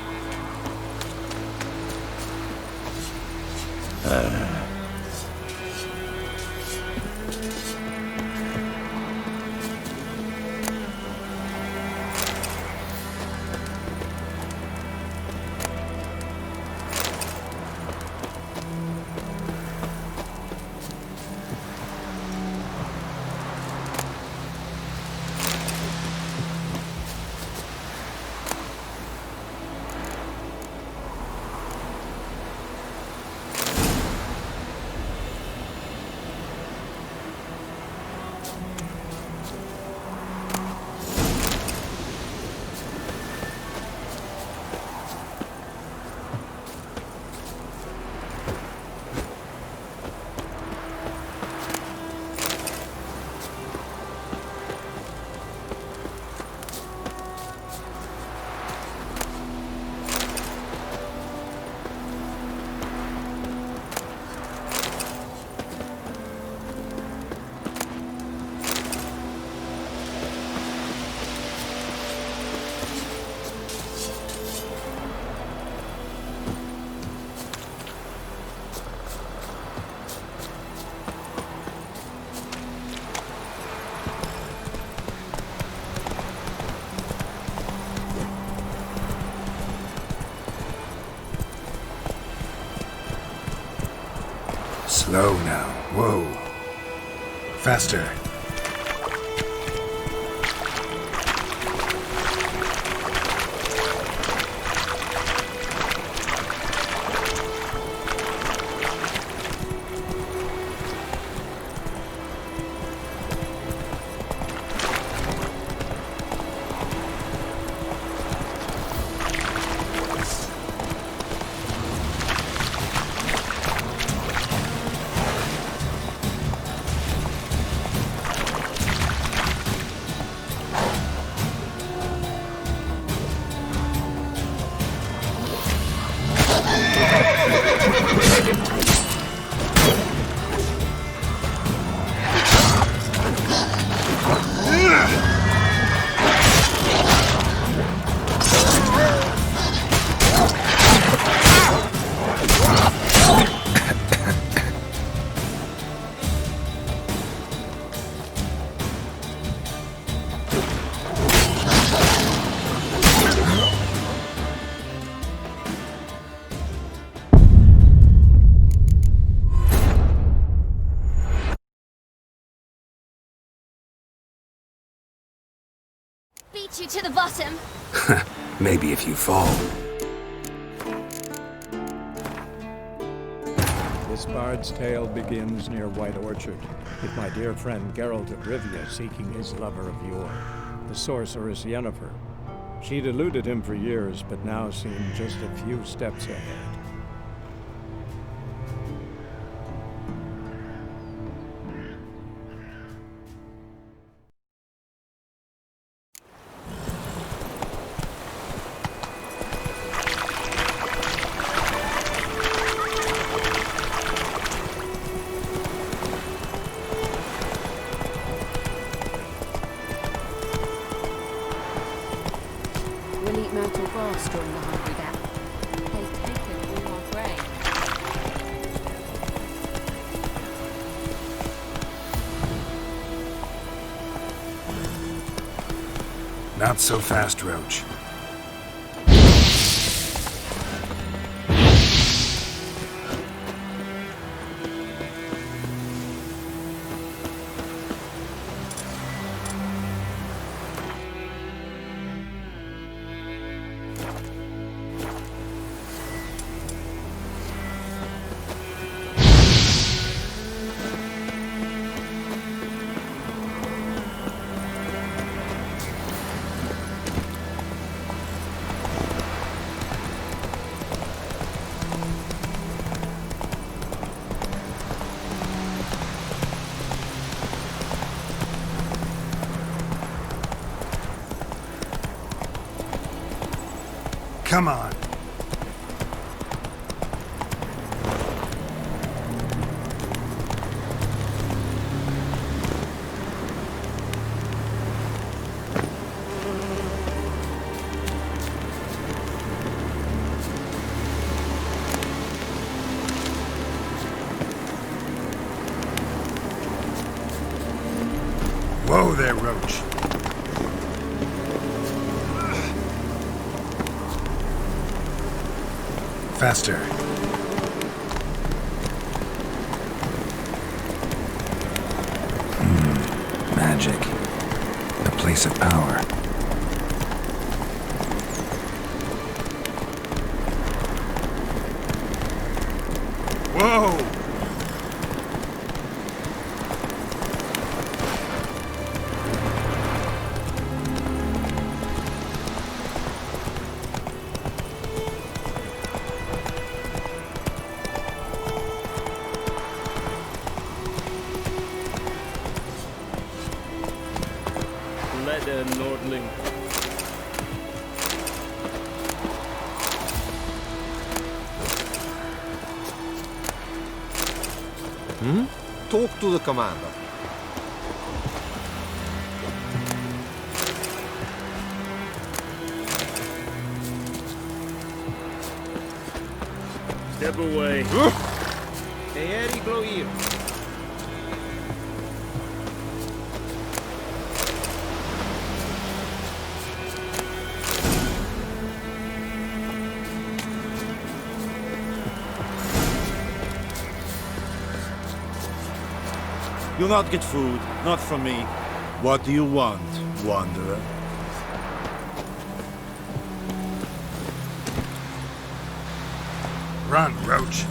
Slow now. Whoa. Faster. Beat you to the bottom. Maybe if you fall. This bard's tale begins near White Orchard, with my dear friend Geralt of Rivia seeking his lover of yore, the sorceress Yennefer. She'd eluded him for years, but now seemed just a few steps ahead. We'll eat myrtle grass during the Hungry Gap. They've taken all our grain. Not so fast, Roach. Come on. Whoa there, Roach. Faster. Magic. A place of power. Whoa! Leather, Nordling. Talk to the commander. Step away. Eri Gloir. You'll not get food, not from me. What do you want, wanderer? Run, Roach.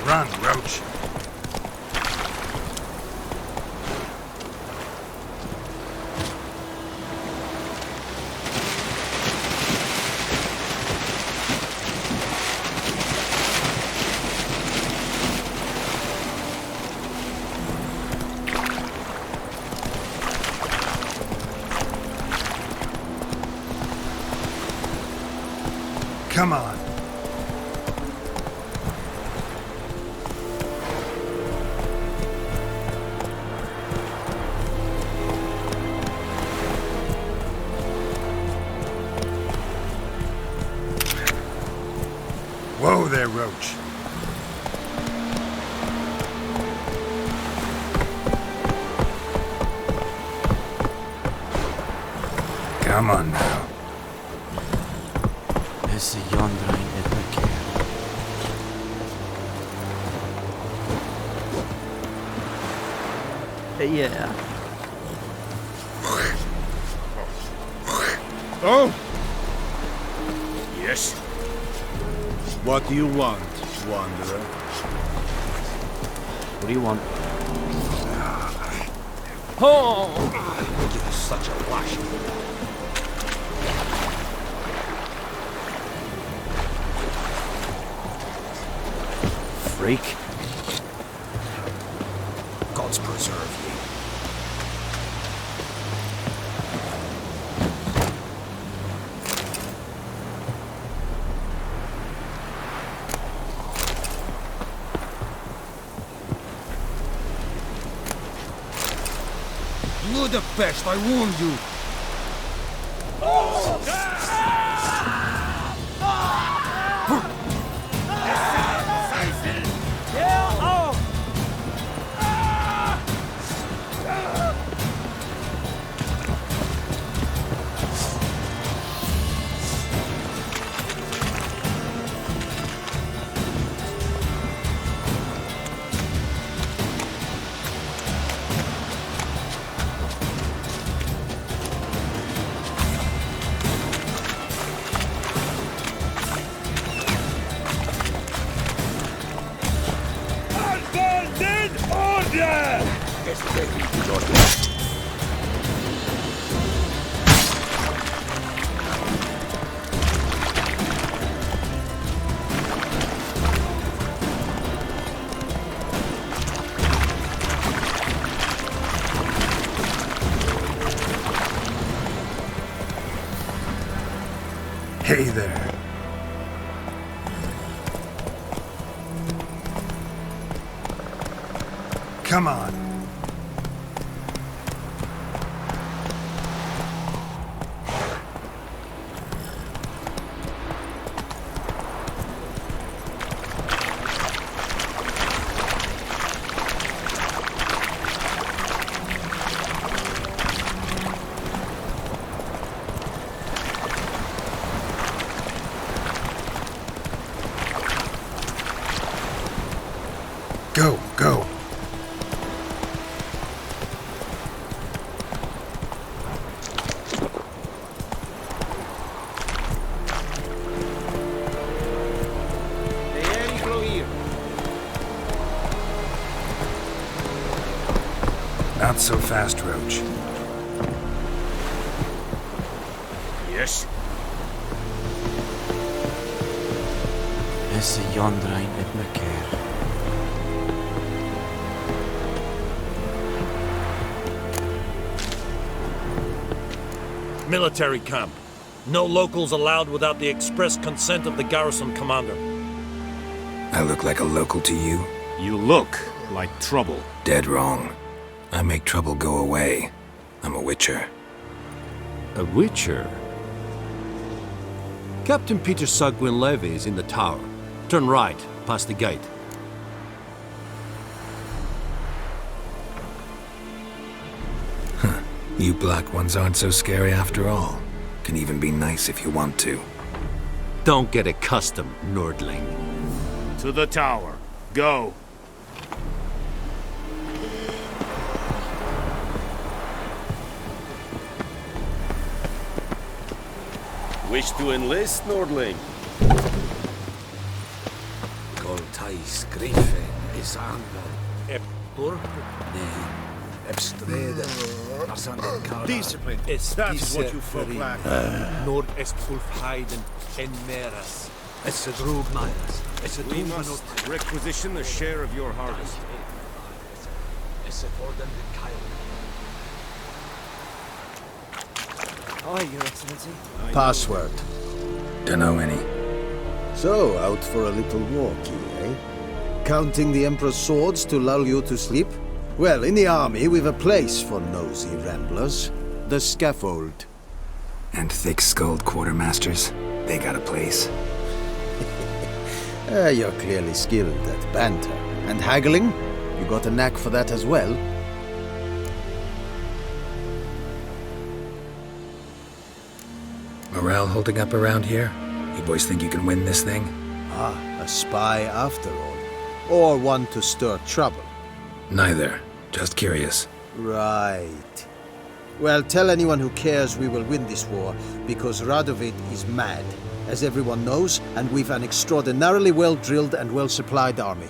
Run, Roach. Come on. Whoa there, Roach. Come on now. Esse yonder ain't it again. Yeah. Oh! Yes. What do you want, wanderer? What do you want? Oh! You're such a wash. Freak. Gods preserve you. You're the best, I warned you. Hey there. Come on. Go, go. Not so fast, Roach. Yes? Esse Jondrain et me care. Military camp. No locals allowed without the express consent of the garrison commander. I look like a local to you? You look like trouble. Dead wrong. I make trouble go away. I'm a witcher. A witcher? Captain Peter Sugwin Levy is in the tower. Turn right, past the gate. You black ones aren't so scary after all. Can even be nice if you want to. Don't get accustomed, Nordling. To the tower. Go. Wish to enlist, Nordling? Goltais Griffin is Angle. Epur? Ebstrede. Discipline. That is what you folk lack. Nord est Ulfheiden en Meras. It's a drug miners. It's a We must requisition a share of your harvest. It's a Orden de Kyle. Aye, Your Excellency. Password. Dunno any. So, out for a little walkie, eh? Counting the Emperor's swords to lull you to sleep? Well, in the army, we've a place for nosy ramblers. The scaffold. And thick-skulled quartermasters? They got a place. You're clearly skilled at banter. And haggling? You got a knack for that as well? Morale holding up around here? You boys think you can win this thing? Ah, a spy after all. Or one to stir trouble. Neither. Just curious. Right. Well, tell anyone who cares we will win this war, because Radovid is mad, as everyone knows, and we've an extraordinarily well-drilled and well-supplied army.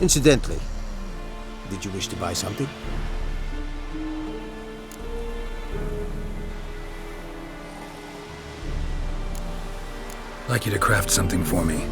Incidentally, did you wish to buy something? I'd like you to craft something for me.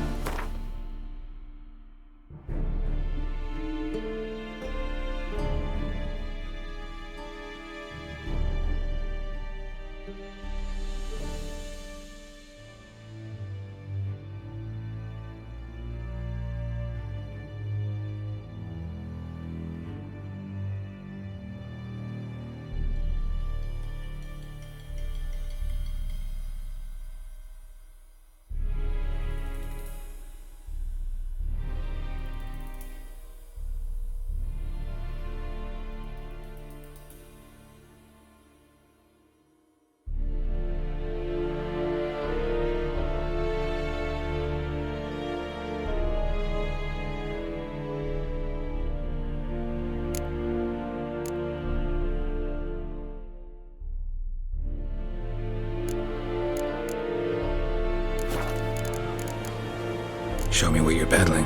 Show me what you're peddling.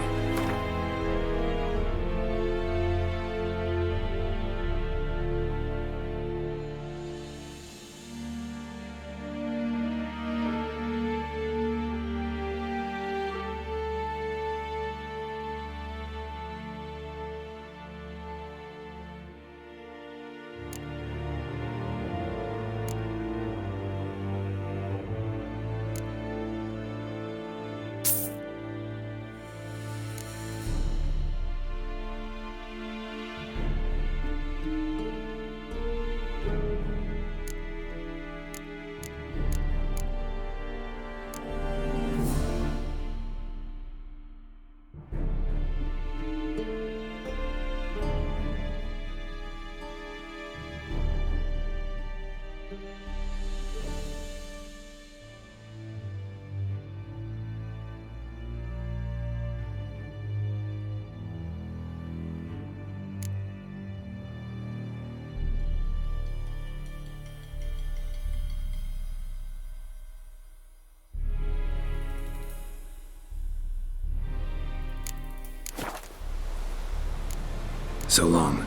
So long.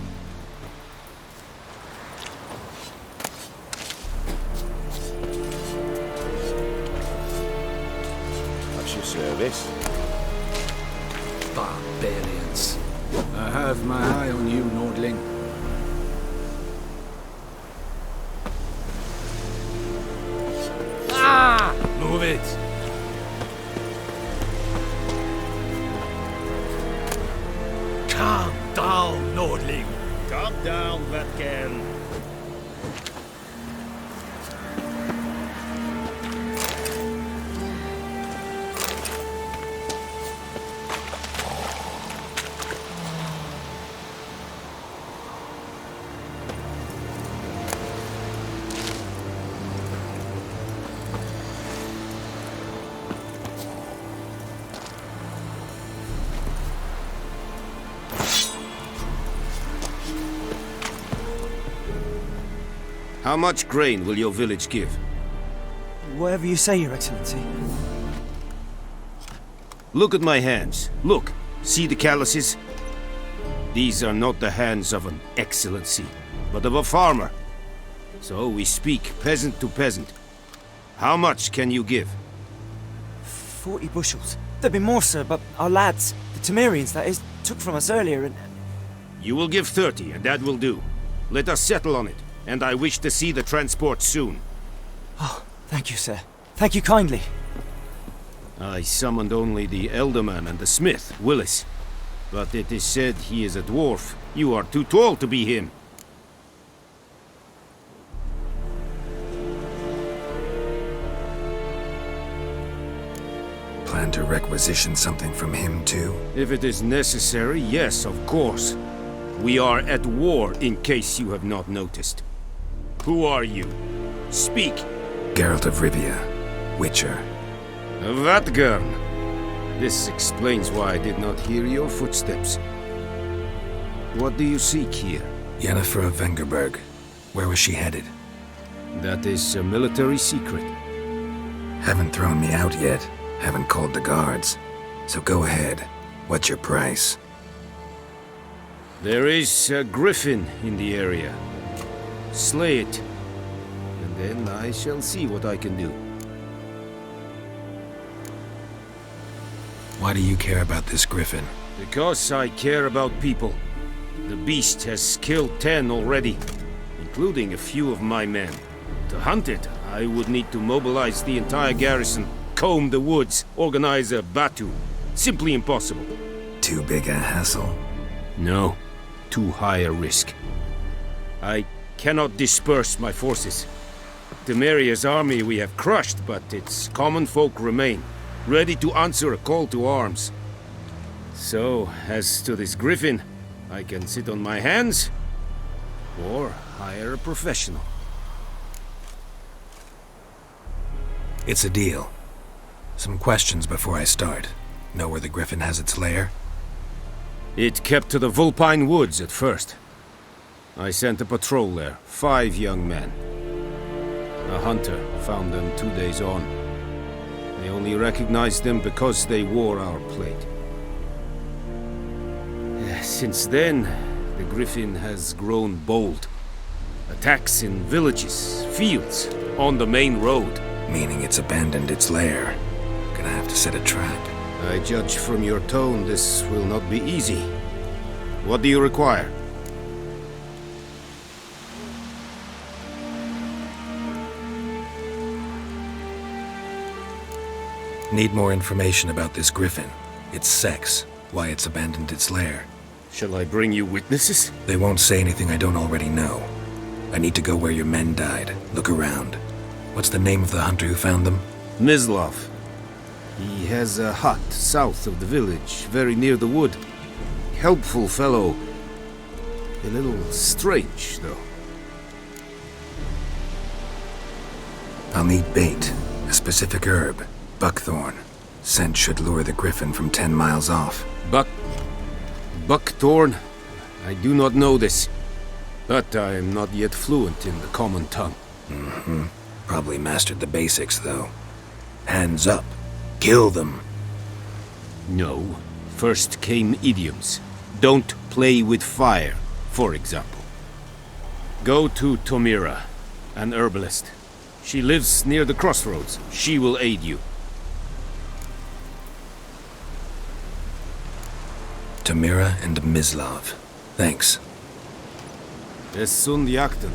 What's your service? Barbarians. I have my eye on you, Nordling. Ah! Move it! Calm down, Nordling. Calm down, Vatcan. How much grain will your village give? Whatever you say, Your Excellency. Look at my hands. Look. See the calluses? These are not the hands of an excellency, but of a farmer. So we speak peasant to peasant. How much can you give? 40 bushels. There'd be more, sir, but our lads, the Temerians, that is, took from us earlier and... You will give 30, and that will do. Let us settle on it, and I wish to see the transport soon. Oh, thank you, sir. Thank you kindly. I summoned only the Elderman and the smith, Willis. But it is said he is a dwarf. You are too tall to be him. Plan to requisition something from him, too? If it is necessary, yes, of course. We are at war, in case you have not noticed. Who are you? Speak. Geralt of Rivia, Witcher. Vatgern. This explains why I did not hear your footsteps. What do you seek here? Yennefer of Vengerberg. Where was she headed? That is a military secret. Haven't thrown me out yet. Haven't called the guards. So go ahead. What's your price? There is a griffin in the area. Slay it. And then I shall see what I can do. Why do you care about this griffin? Because I care about people. The beast has killed 10 already, including a few of my men. To hunt it, I would need to mobilize the entire garrison, comb the woods, organize a batu. Simply impossible. Too big a hassle? No. Too high a risk. I cannot disperse my forces. Temeria's army we have crushed, but its common folk remain, ready to answer a call to arms. So, as to this griffin, I can sit on my hands, or hire a professional. It's a deal. Some questions before I start. Know where the griffin has its lair? It kept to the Vulpine Woods at first. I sent a patrol there, 5 young men. A hunter found them 2 days on. They only recognized them because they wore our plate. Since then, the griffin has grown bold. Attacks in villages, fields, on the main road. Meaning it's abandoned its lair. Gonna have to set a trap. I judge from your tone this will not be easy. What do you require? Need more information about this griffin. Its sex, why it's abandoned its lair. Shall I bring you witnesses? They won't say anything I don't already know. I need to go where your men died. Look around. What's the name of the hunter who found them? Mislav. He has a hut south of the village, very near the wood. Helpful fellow. A little strange, though. I'll need bait. A specific herb. Buckthorn. Scent should lure the griffin from 10 miles off. Buckthorn? I do not know this. But I am not yet fluent in the common tongue. Mm-hmm. Probably mastered the basics, though. Hands up. Kill them. No. First came idioms. Don't play with fire, for example. Go to Tomira, an herbalist. She lives near the crossroads. She will aid you. Tamira and Mislav. Thanks. Es sunt jakten.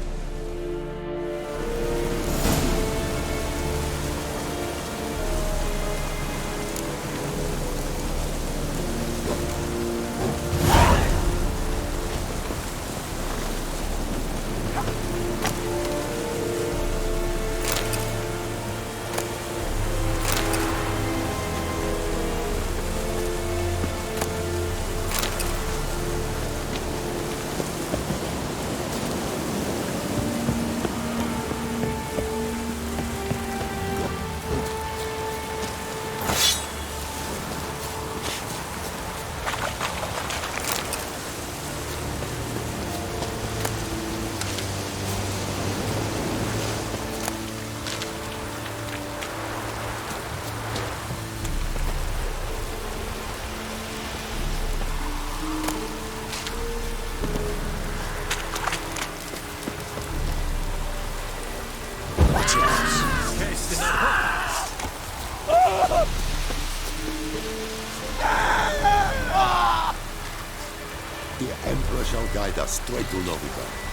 The Emperor shall guide us straight to Novigrad.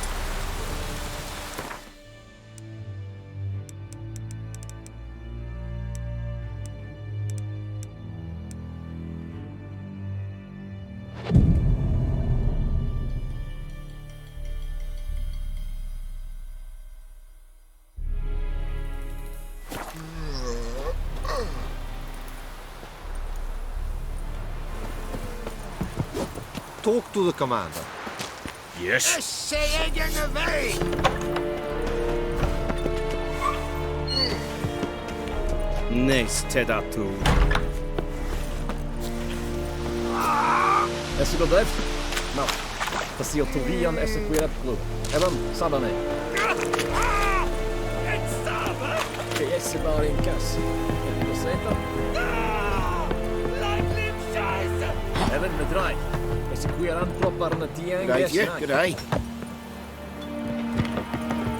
Talk to the commander. Yes? Nice Tedatu. Esse godef? Não. Fasil Tovian esse queer club. Evan, Sabane. Che esse bar in cas. Rosetta? Evan Medrai. Esse queer anproppar na tiang. Good day.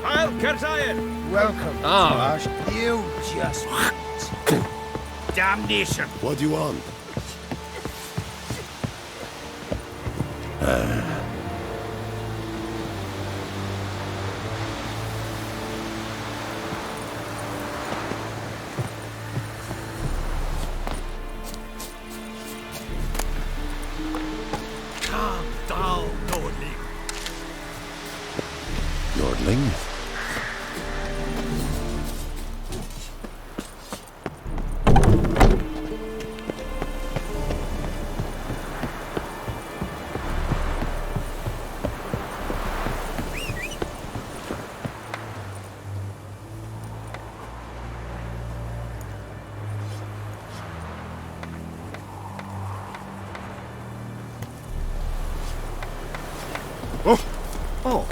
Heil Kerzayen! Welcome, Ah. Tosh. You just... Damnation! What do you want? Calm down, Nordling. Nordling? Oh.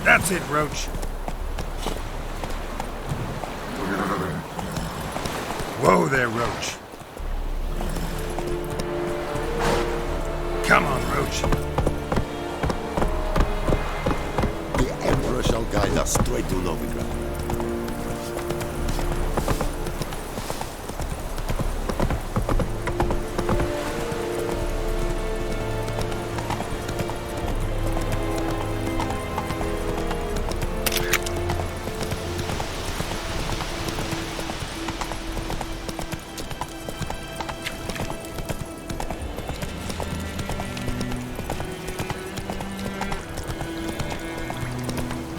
That's it, Roach. Whoa there, Roach. Come on, Roach. The Emperor shall guide us straight to Novigrad.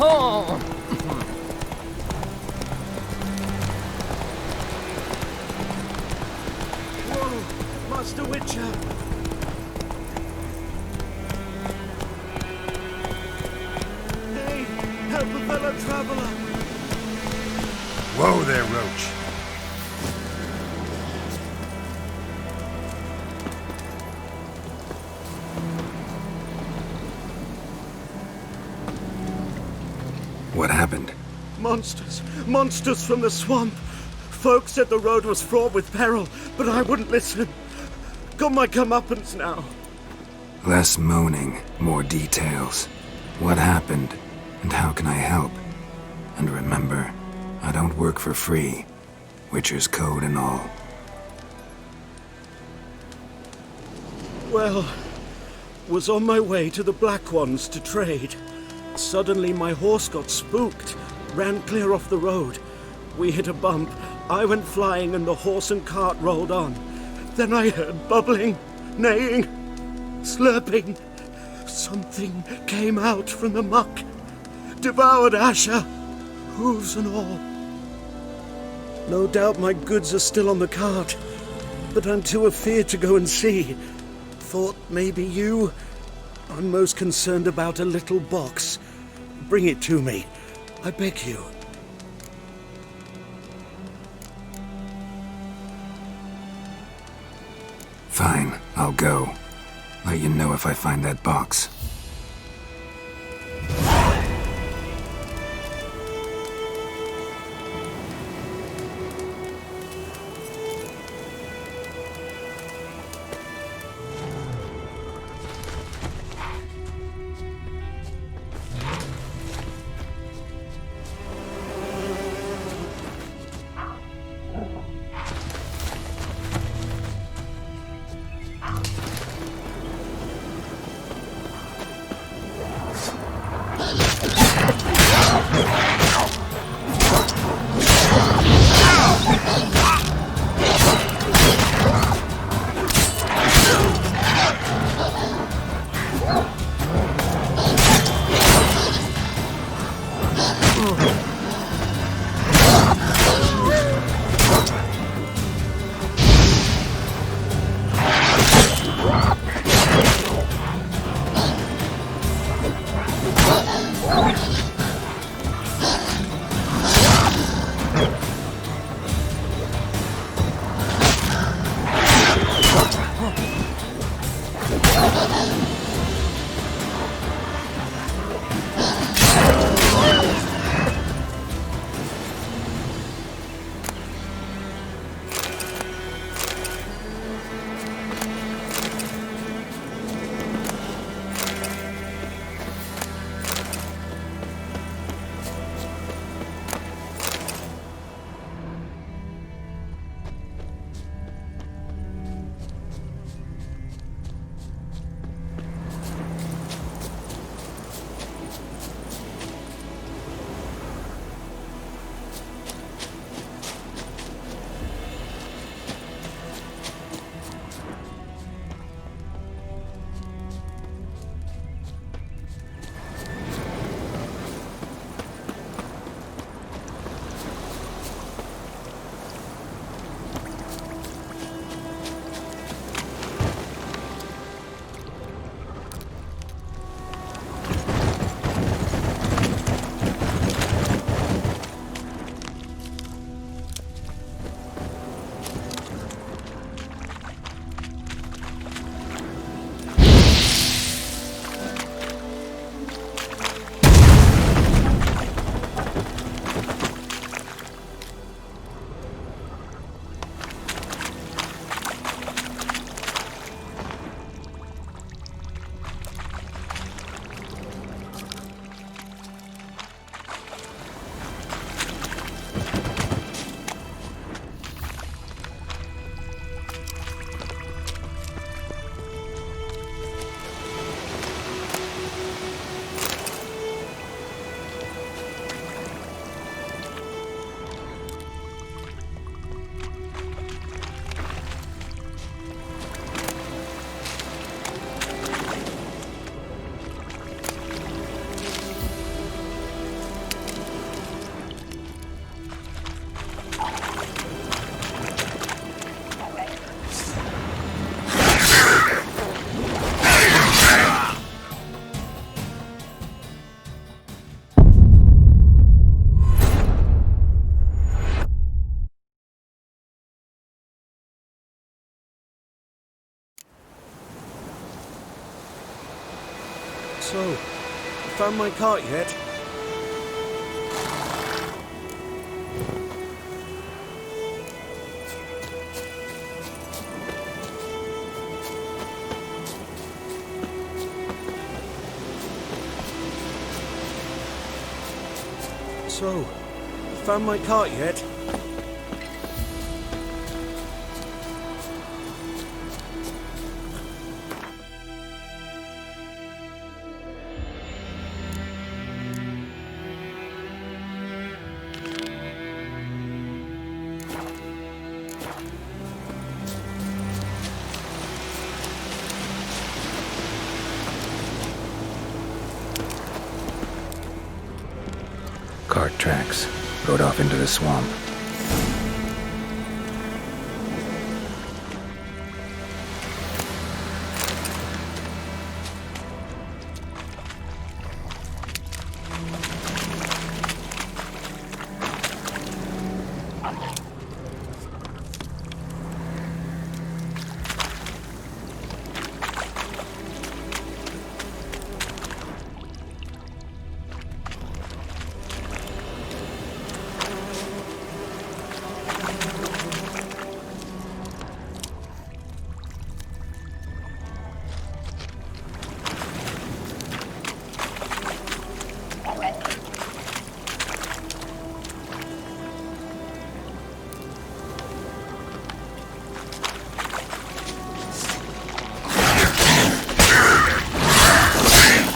Oh! Whoa, Master Witcher. Hey, help a fellow traveler. Whoa there, Roach. What happened? Monsters! Monsters from the swamp! folk said the road was fraught with peril, but I wouldn't listen. Got my comeuppance now. Less moaning, more details. What happened, and how can I help? And remember, I don't work for free. Witcher's code and all. Well, was on my way to the Black Ones to trade. Suddenly my horse got spooked, ran clear off the road. We hit a bump, I went flying and the horse and cart rolled on. Then I heard bubbling, neighing, slurping. Something came out from the muck, devoured Asher, hooves and all. No doubt my goods are still on the cart, but I'm too afeard to go and see. Thought maybe you... I'm most concerned about a little box. Bring it to me, I beg you. Fine, I'll go. Let you know if I find that box. So, found my cart yet? So, found my cart yet? Cart tracks rode off into the swamp.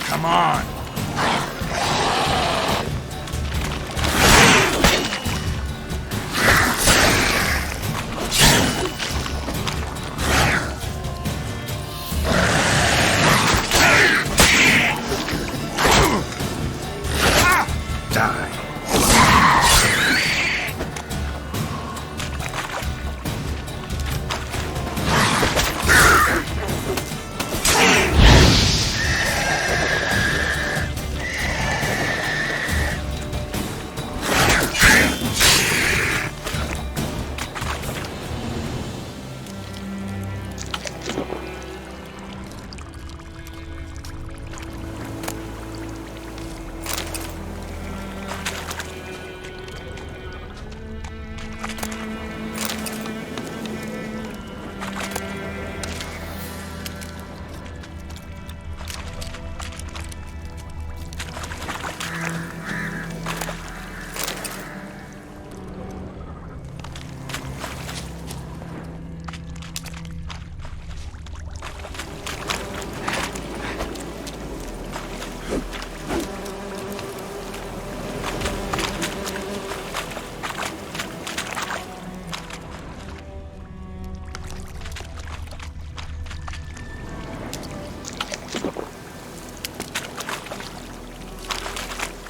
Come on!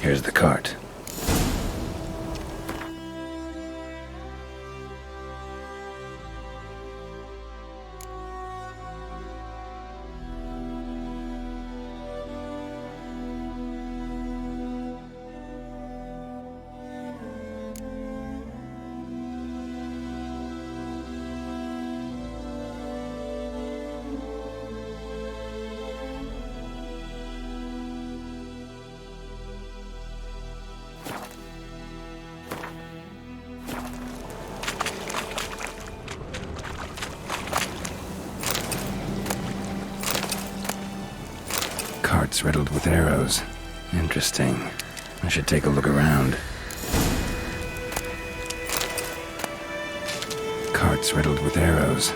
Here's the cart. Carts riddled with arrows. Interesting. I should take a look around. Carts riddled with arrows.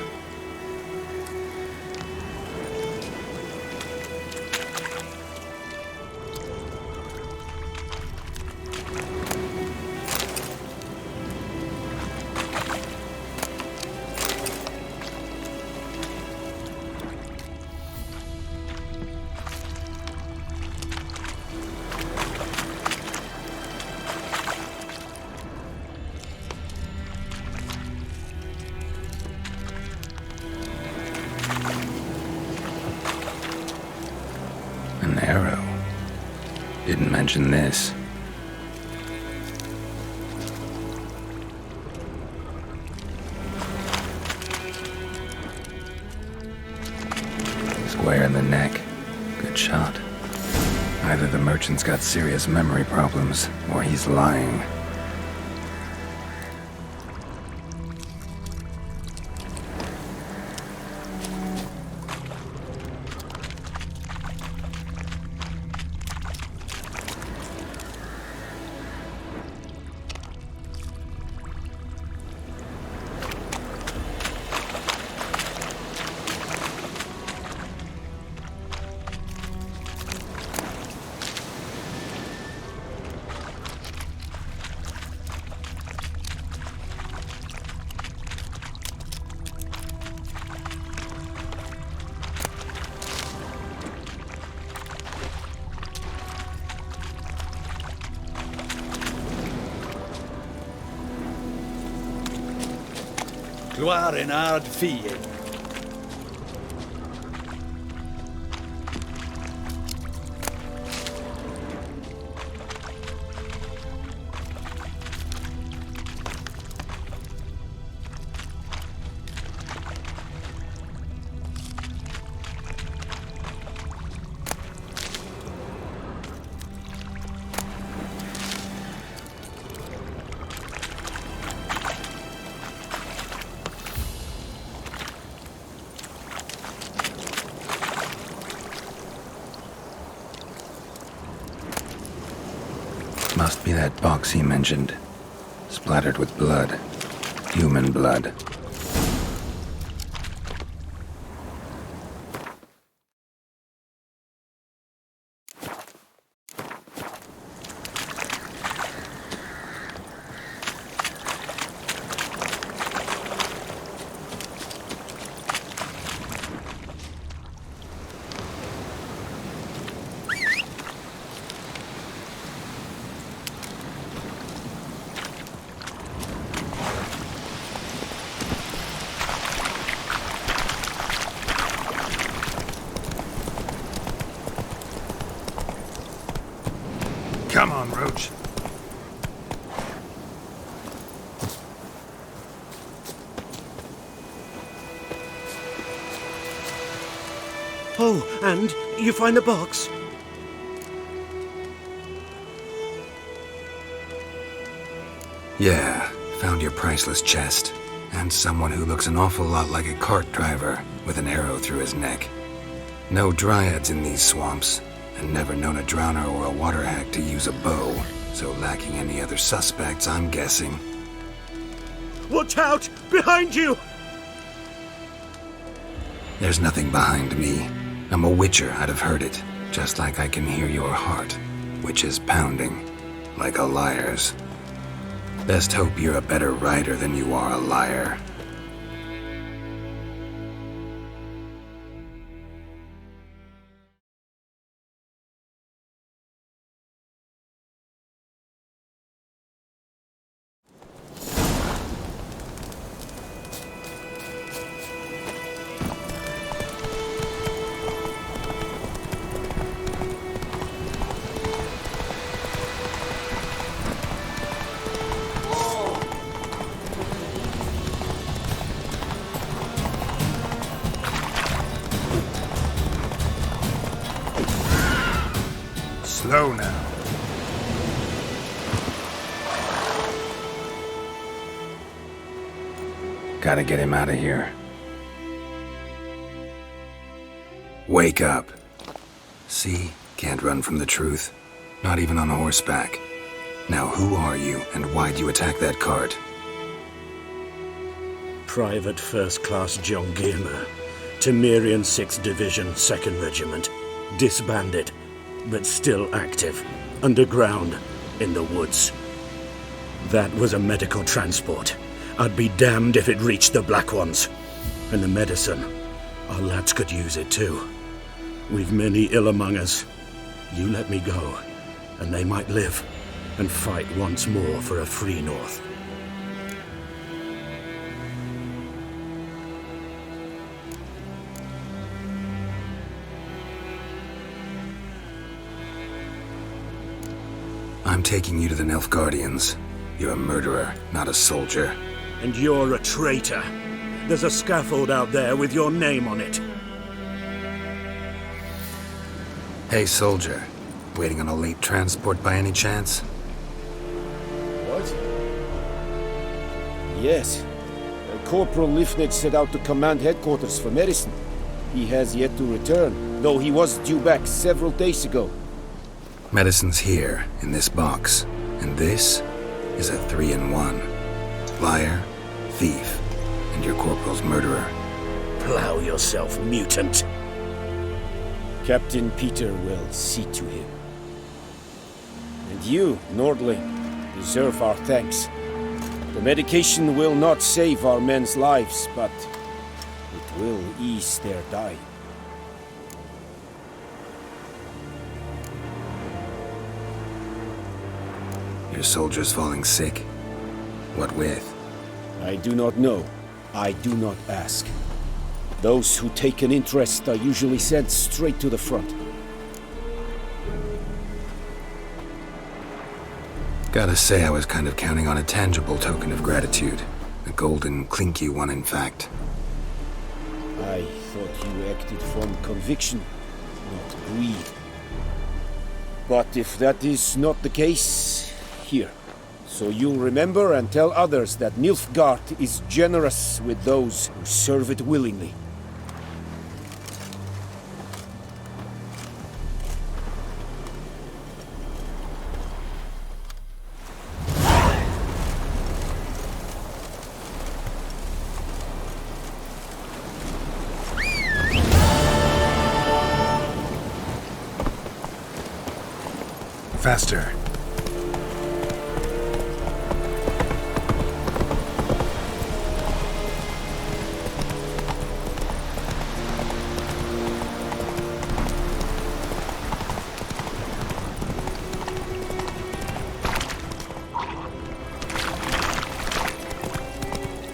An arrow. Didn't mention this. Square in the neck. Good shot. Either the merchant's got serious memory problems, or he's lying. Gloire en hard fille. Must be that box he mentioned. Splattered with blood. Human blood. Come on, Roach. Oh, and you find the box? Yeah, found your priceless chest. And someone who looks an awful lot like a cart driver with an arrow through his neck. No dryads in these swamps, and never known a drowner or a water hack to use a bow, so lacking any other suspects, I'm guessing. Watch out! Behind you! There's nothing behind me. I'm a witcher, I'd have heard it, just like I can hear your heart, which is pounding, like a liar's. Best hope you're a better rider than you are a liar. Slow now. Gotta get him out of here. Wake up. See? Can't run from the truth. Not even on horseback. Now who are you, and why'd you attack that cart? Private First Class John Gilmer, Temerian 6th Division, 2nd Regiment. Disbanded, but still active. Underground, in the woods. That was a medical transport. I'd be damned if it reached the Black Ones. And the medicine, our lads could use it too. We've many ill among us. You let me go, and they might live, and fight once more for a free North. I'm taking you to the Nilfgaardians. You're a murderer, not a soldier. And you're a traitor. There's a scaffold out there with your name on it. Hey, soldier. Waiting on a late transport by any chance? What? Yes. Corporal Lifnitz set out to command headquarters for medicine. He has yet to return, though he was due back several days ago. Medicine's here, in this box. And this is a 3-in-1. Liar, thief, and your corporal's murderer. Plow yourself, mutant. Captain Peter will see to him. And you, Nordling, deserve our thanks. The medication will not save our men's lives, but it will ease their dying. Your soldiers falling sick. What with? I do not know. I do not ask. Those who take an interest are usually sent straight to the front. Gotta say, I was kind of counting on a tangible token of gratitude. A golden, clinky one, in fact. I thought you acted from conviction, not greed. But if that is not the case, here. So you'll remember and tell others that Nilfgaard is generous with those who serve it willingly. Faster.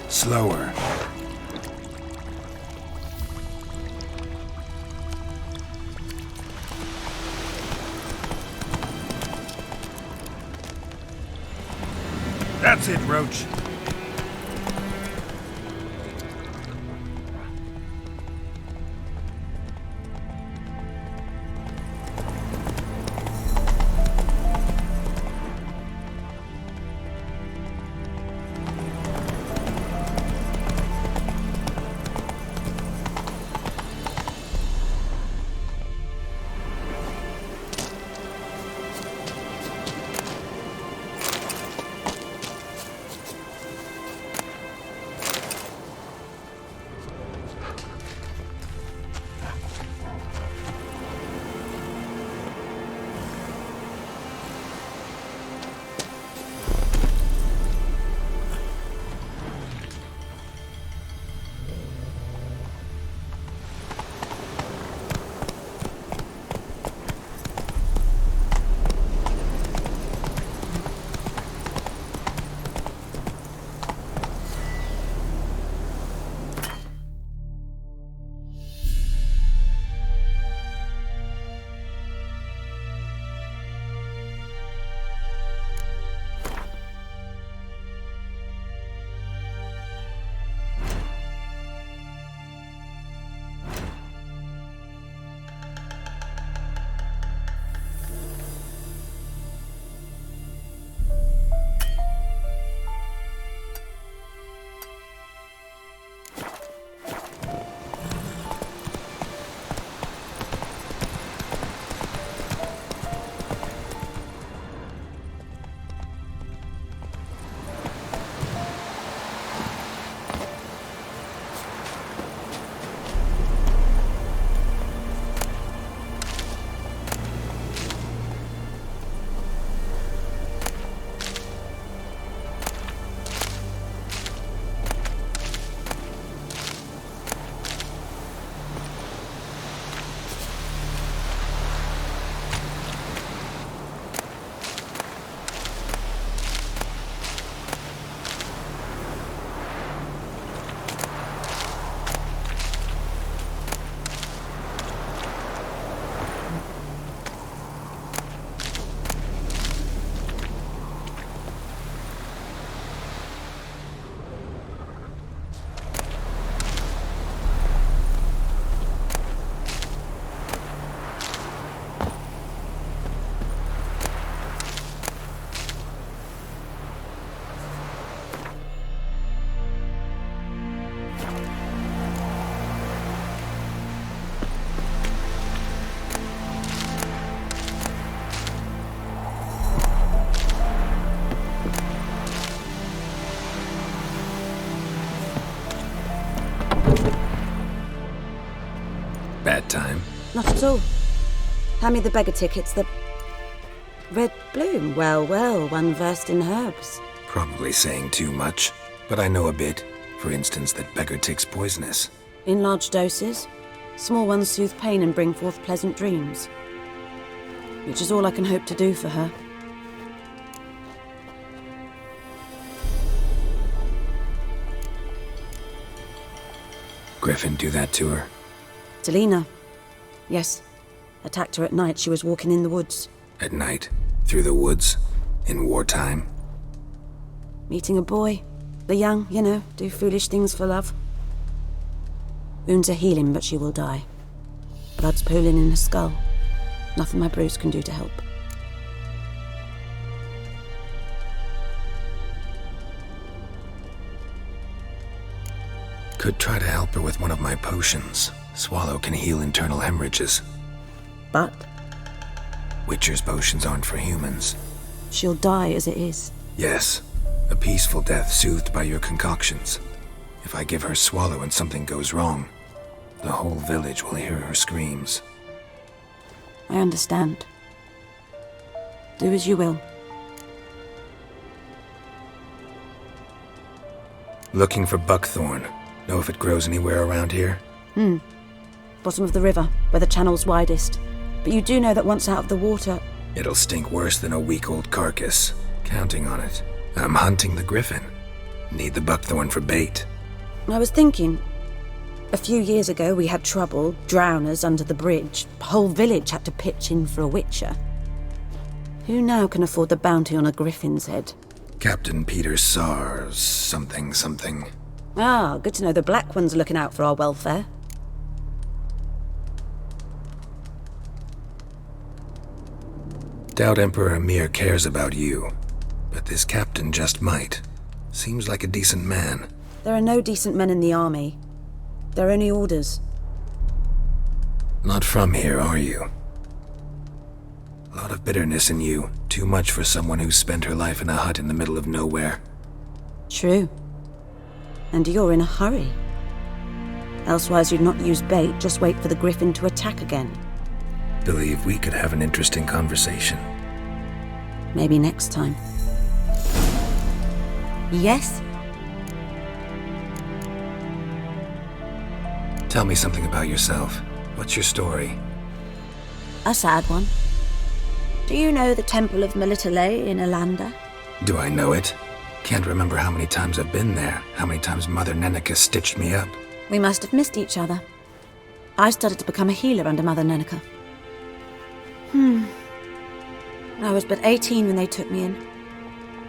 Slower. That's it, Roach. Bad time. Not at all. Hand me the beggar tickets, the red bloom. Well, well, one versed in herbs. Probably saying too much, but I know a bit. For instance, that beggar tick's poisonous. In large doses. Small ones soothe pain and bring forth pleasant dreams. Which is all I can hope to do for her. Griffin do that to her? Delina. Yes. Attacked her at night. She was walking in the woods. At night? Through the woods? In wartime? Meeting a boy. The young, you know, do foolish things for love. Wounds are healing, but she will die. Blood's pooling in her skull. Nothing my bruise can do to help. Could try to help her with one of my potions. Swallow can heal internal hemorrhages. But? Witcher's potions aren't for humans. She'll die as it is. Yes. A peaceful death soothed by your concoctions. If I give her Swallow and something goes wrong, the whole village will hear her screams. I understand. Do as you will. Looking for buckthorn. Know if it grows anywhere around here? Bottom of the river, where the channel's widest. But you do know that once out of the water... It'll stink worse than a week-old carcass. Counting on it. I'm hunting the griffin. Need the buckthorn for bait. I was thinking... A few years ago we had trouble, drowners under the bridge. The whole village had to pitch in for a witcher. Who now can afford the bounty on a griffin's head? Captain Peter Sars, something. Ah, good to know the Black One's looking out for our welfare. Doubt Emperor Emir cares about you, but this captain just might. Seems like a decent man. There are no decent men in the army. They're only orders. Not from here, are you? A lot of bitterness in you. Too much for someone who's spent her life in a hut in the middle of nowhere. True. And you're in a hurry. Elsewise you'd not use bait, just wait for the griffin to attack again. Believe we could have an interesting conversation. Maybe next time. Yes? Tell me something about yourself. What's your story? A sad one. Do you know the Temple of Melitele in Alanda? Do I know it? Can't remember how many times I've been there, how many times Mother Neneka stitched me up. We must have missed each other. I started to become a healer under Mother Neneka. I was but 18 when they took me in.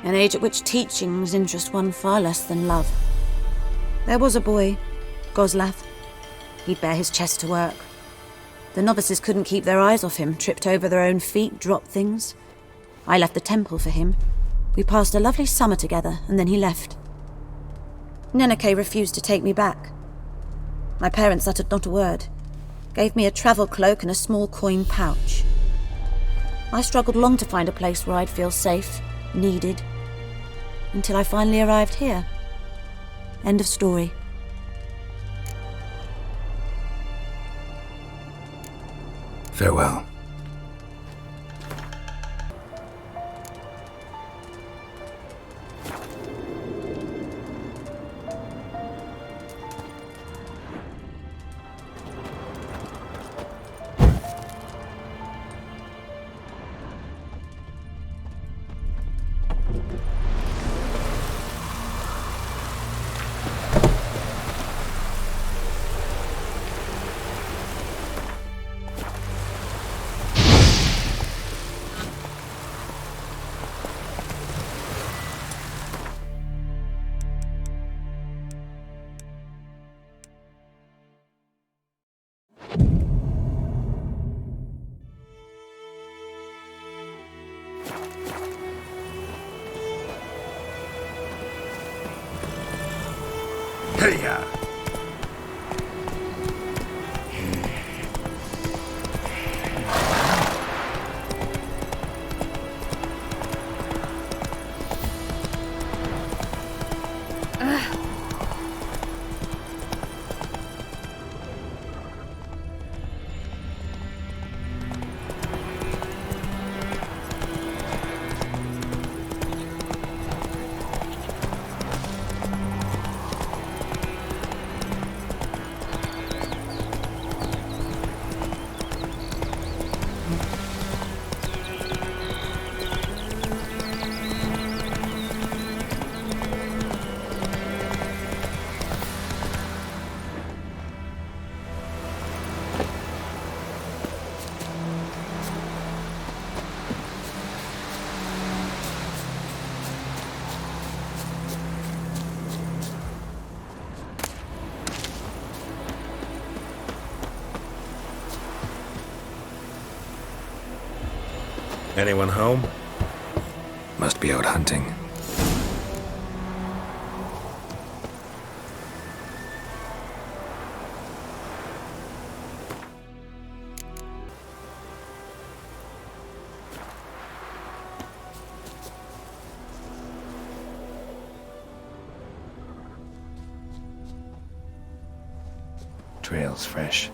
An age at which teachings interest one far less than love. There was a boy, Goslath. He'd bare his chest to work. The novices couldn't keep their eyes off him, tripped over their own feet, dropped things. I left the temple for him. We passed a lovely summer together, and then he left. Neneke refused to take me back. My parents uttered not a word. Gave me a travel cloak and a small coin pouch. I struggled long to find a place where I'd feel safe, needed, until I finally arrived here. End of story. Farewell. Hey-ya! Anyone home? Must be out hunting. Trail's fresh.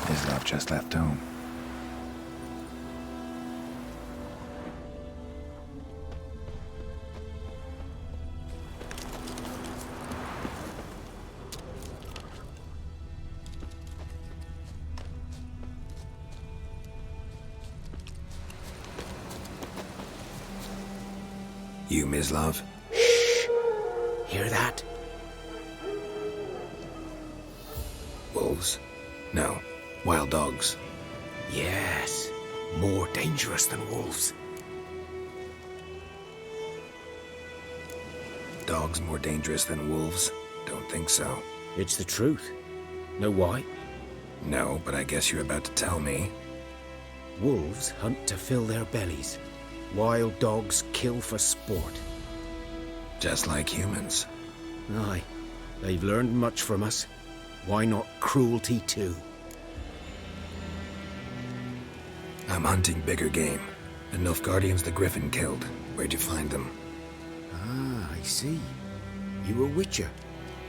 Islov just left home. You, Mislov? Shh! Hear that? Wolves? No. Wild dogs. Yes. More dangerous than wolves. Dogs more dangerous than wolves? Don't think so. It's the truth. Know why? No, but I guess you're about to tell me. Wolves hunt to fill their bellies. Wild dogs kill for sport. Just like humans. Aye. They've learned much from us. Why not cruelty too? I'm hunting bigger game. The Nilfgaardians the Griffin killed. Where'd you find them? Ah, I see. You a witcher.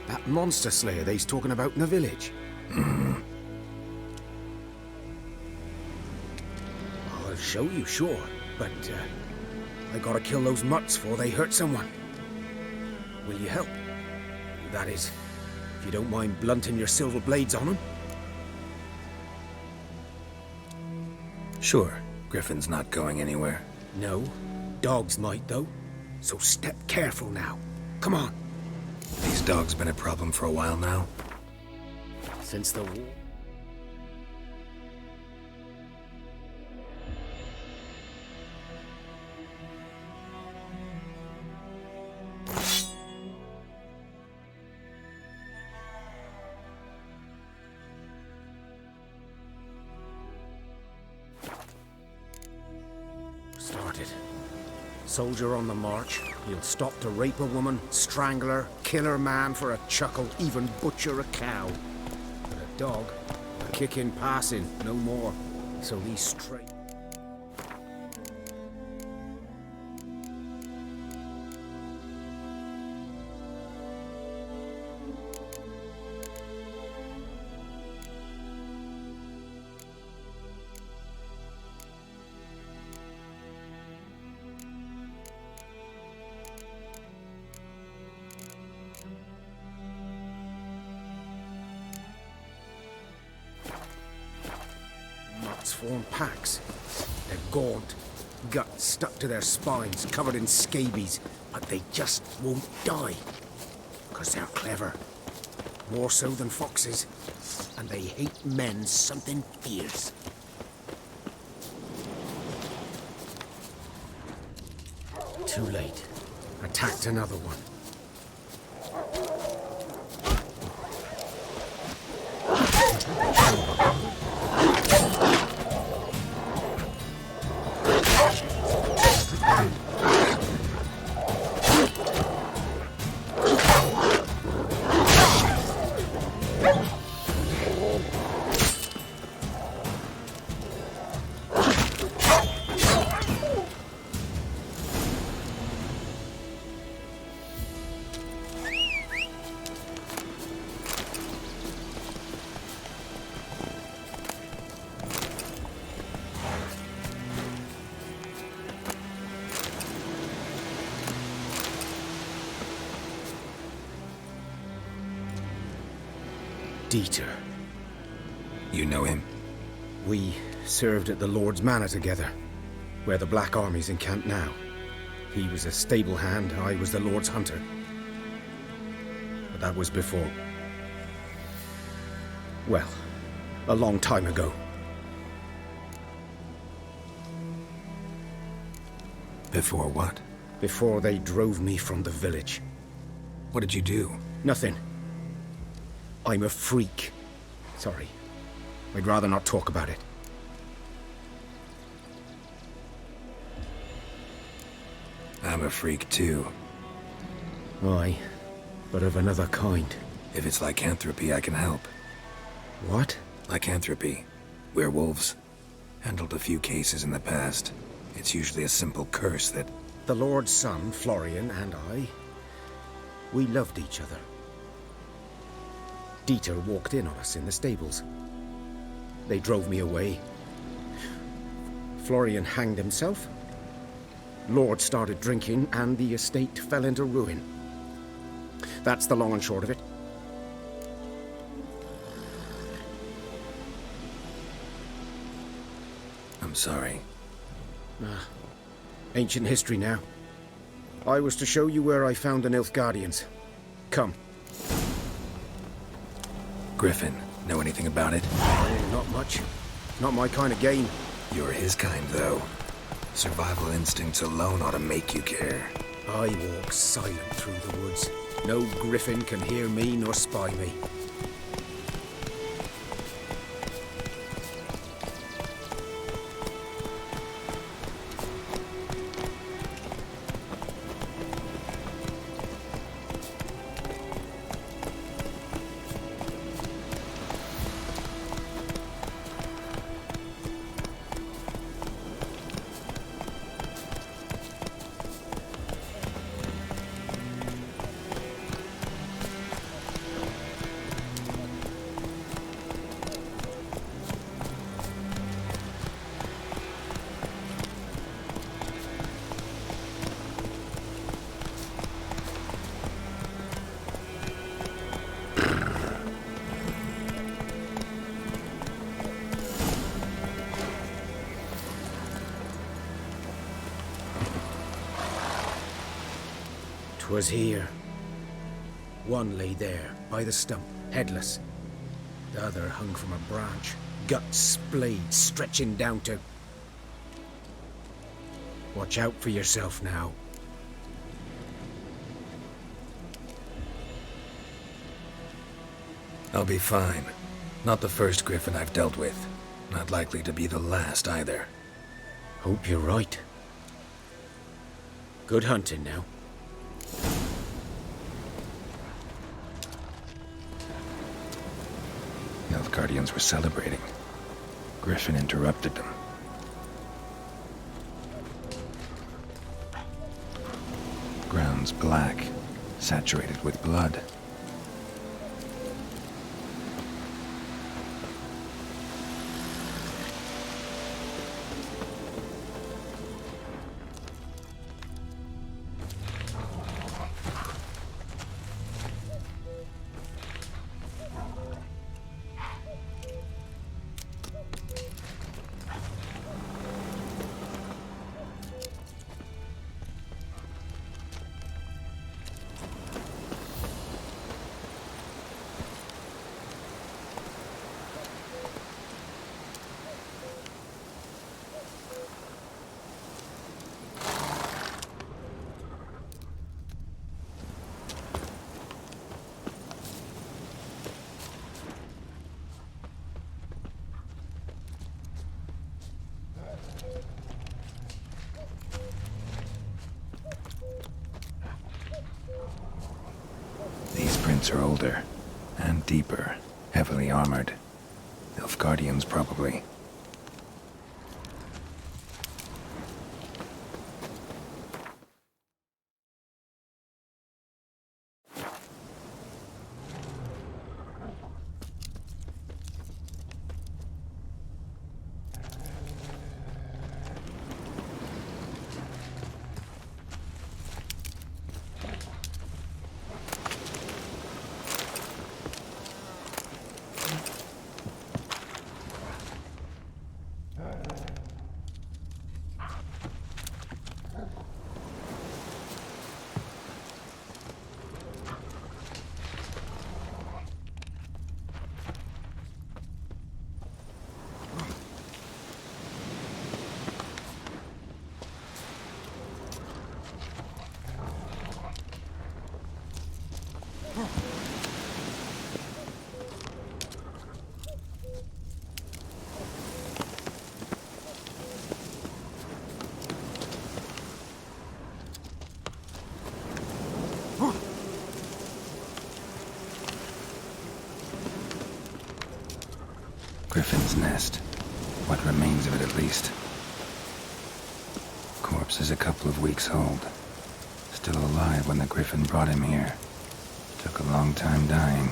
That monster slayer they's talking about in the village. I'll show you, sure. But, I gotta kill those mutts before they hurt someone. Will you help? That is, if you don't mind blunting your silver blades on them. Sure. Griffin's not going anywhere. No. Dogs might, though. So step careful now. Come on. These dogs been a problem for a while now? Since the war. Started. Soldier on the march. He'll stop to rape a woman, strangle her, kill her man for a chuckle, even butcher a cow. But a dog, a kick in passing, no more. So he's straight. Form packs. They're gaunt, guts stuck to their spines, covered in scabies, but they just won't die. Because they're clever. More so than foxes. And they hate men something fierce. Too late. Attacked another one. Dieter. You know him? We served at the Lord's Manor together, where the Black Army's encamped now. He was a stable hand, I was the Lord's hunter. But that was before... well, a long time ago. Before what? Before they drove me from the village. What did you do? Nothing. I'm a freak. Sorry. I'd rather not talk about it. I'm a freak too. Aye, but of another kind. If it's lycanthropy, I can help. What? Lycanthropy. Werewolves. Handled a few cases in the past. It's usually a simple curse that... The Lord's son, Florian, and I, we loved each other. Dieter walked in on us in the stables. They drove me away. Florian hanged himself. Lord started drinking, and the estate fell into ruin. That's the long and short of it. I'm sorry. Ancient history now. I was to show you where I found the Nilfgaardians. Come. Griffin, know anything about it? Not much. Not my kind of game. You're his kind, though. Survival instincts alone ought to make you care. I walk silent through the woods. No griffin can hear me nor spy me. Was here. One lay there, by the stump, headless. The other hung from a branch, guts splayed, stretching down to... Watch out for yourself now. I'll be fine. Not the first griffin I've dealt with. Not likely to be the last, either. Hope you're right. Good hunting now. Guardians were celebrating. Griffin interrupted them. Ground's black, saturated with blood. Are older and deeper, heavily armored. Nilfgaardians, probably. Griffin's nest. What remains of it, at least. Corpse is a couple of weeks old. Still alive when the Griffin brought him here. Took a long time dying.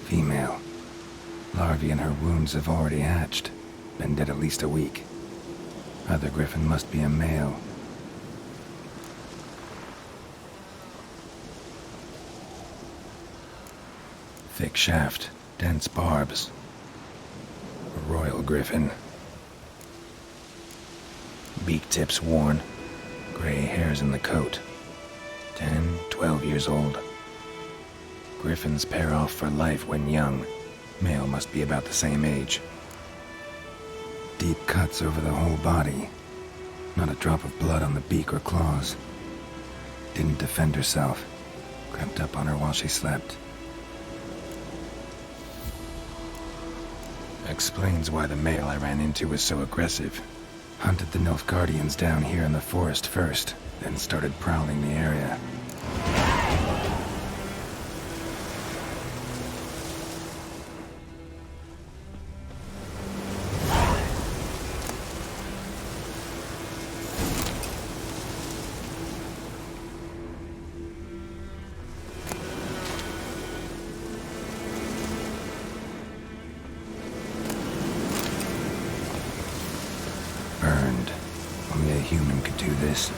Female. Larvae in her wounds have already hatched. Been dead at least a week. Other Griffin must be a male. Thick shaft, dense barbs. A royal Griffin. Beak tips worn. Gray hairs in the coat. 10, 12 years old. Griffins pair off for life when young. Male must be about the same age. Deep cuts over the whole body. Not a drop of blood on the beak or claws. Didn't defend herself. Crept up on her while she slept. Explains why the male I ran into was so aggressive. Hunted the Nilfgaardians down here in the forest first, then started prowling the area. Burned. Only a human could do this.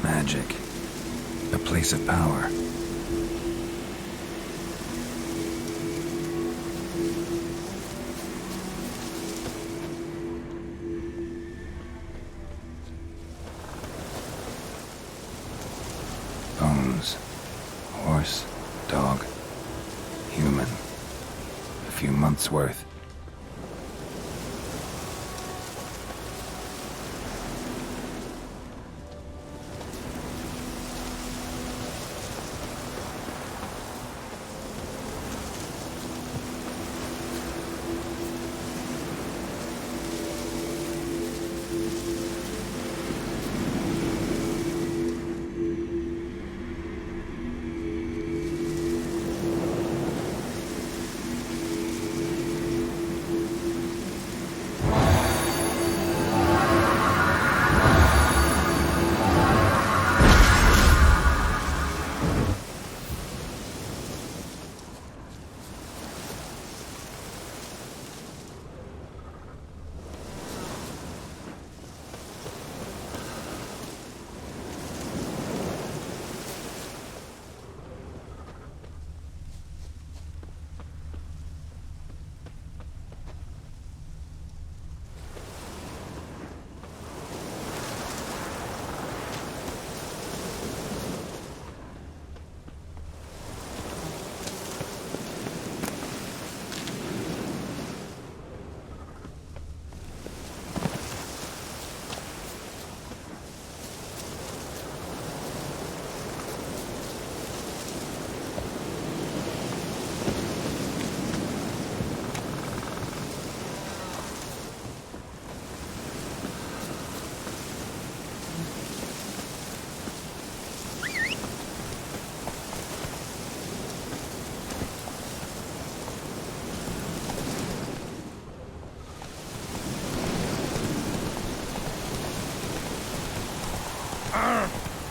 Magic. A place of power. Bones. Horse, dog, human. A few months' worth.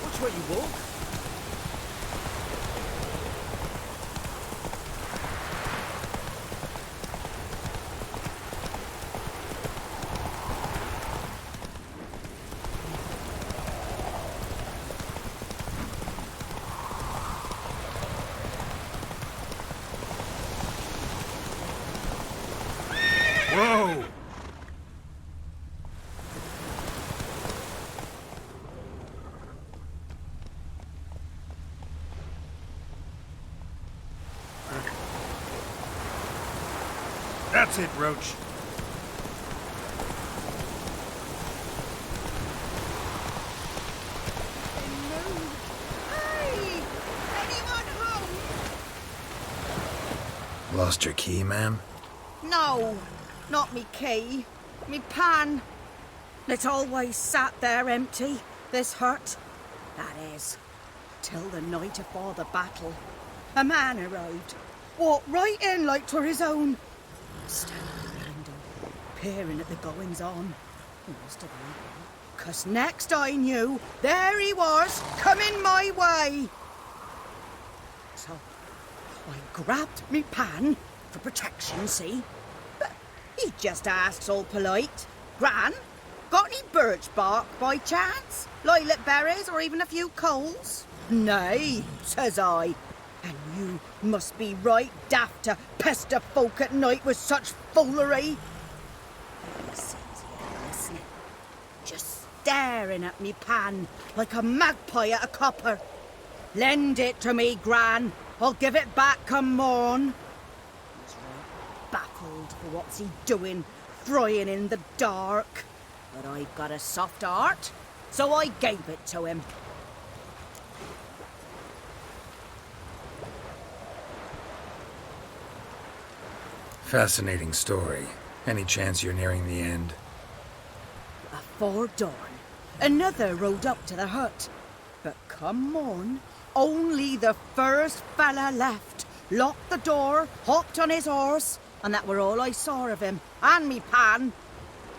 Watch where you walk. Whoa! That's it, Roach. Hey! Anyone Lost your key, ma'am? No, not me key. Me pan. It's always sat there empty, this hut. That is, till the night afore the battle. A man arrived, walked right in like 'twere his own. Standing at the window, peering at the goings-on. He must have been, 'cause next I knew, there he was, coming my way. So I grabbed me pan, for protection, see? But he just asks all polite, Gran, got any birch bark by chance? Lilac berries or even a few coals? Nay, says I. And you must be right daft to pester folk at night with such foolery. He sees you listening, just staring at me pan like a magpie at a copper. Lend it to me, Gran. I'll give it back come morn. He's right baffled for what's he doing, frying in the dark. But I've got a soft heart, so I gave it to him. Fascinating story. Any chance you're nearing the end? Afore dawn, another rode up to the hut. But come morn, only the first fella left, locked the door, hopped on his horse, and that were all I saw of him, and me pan.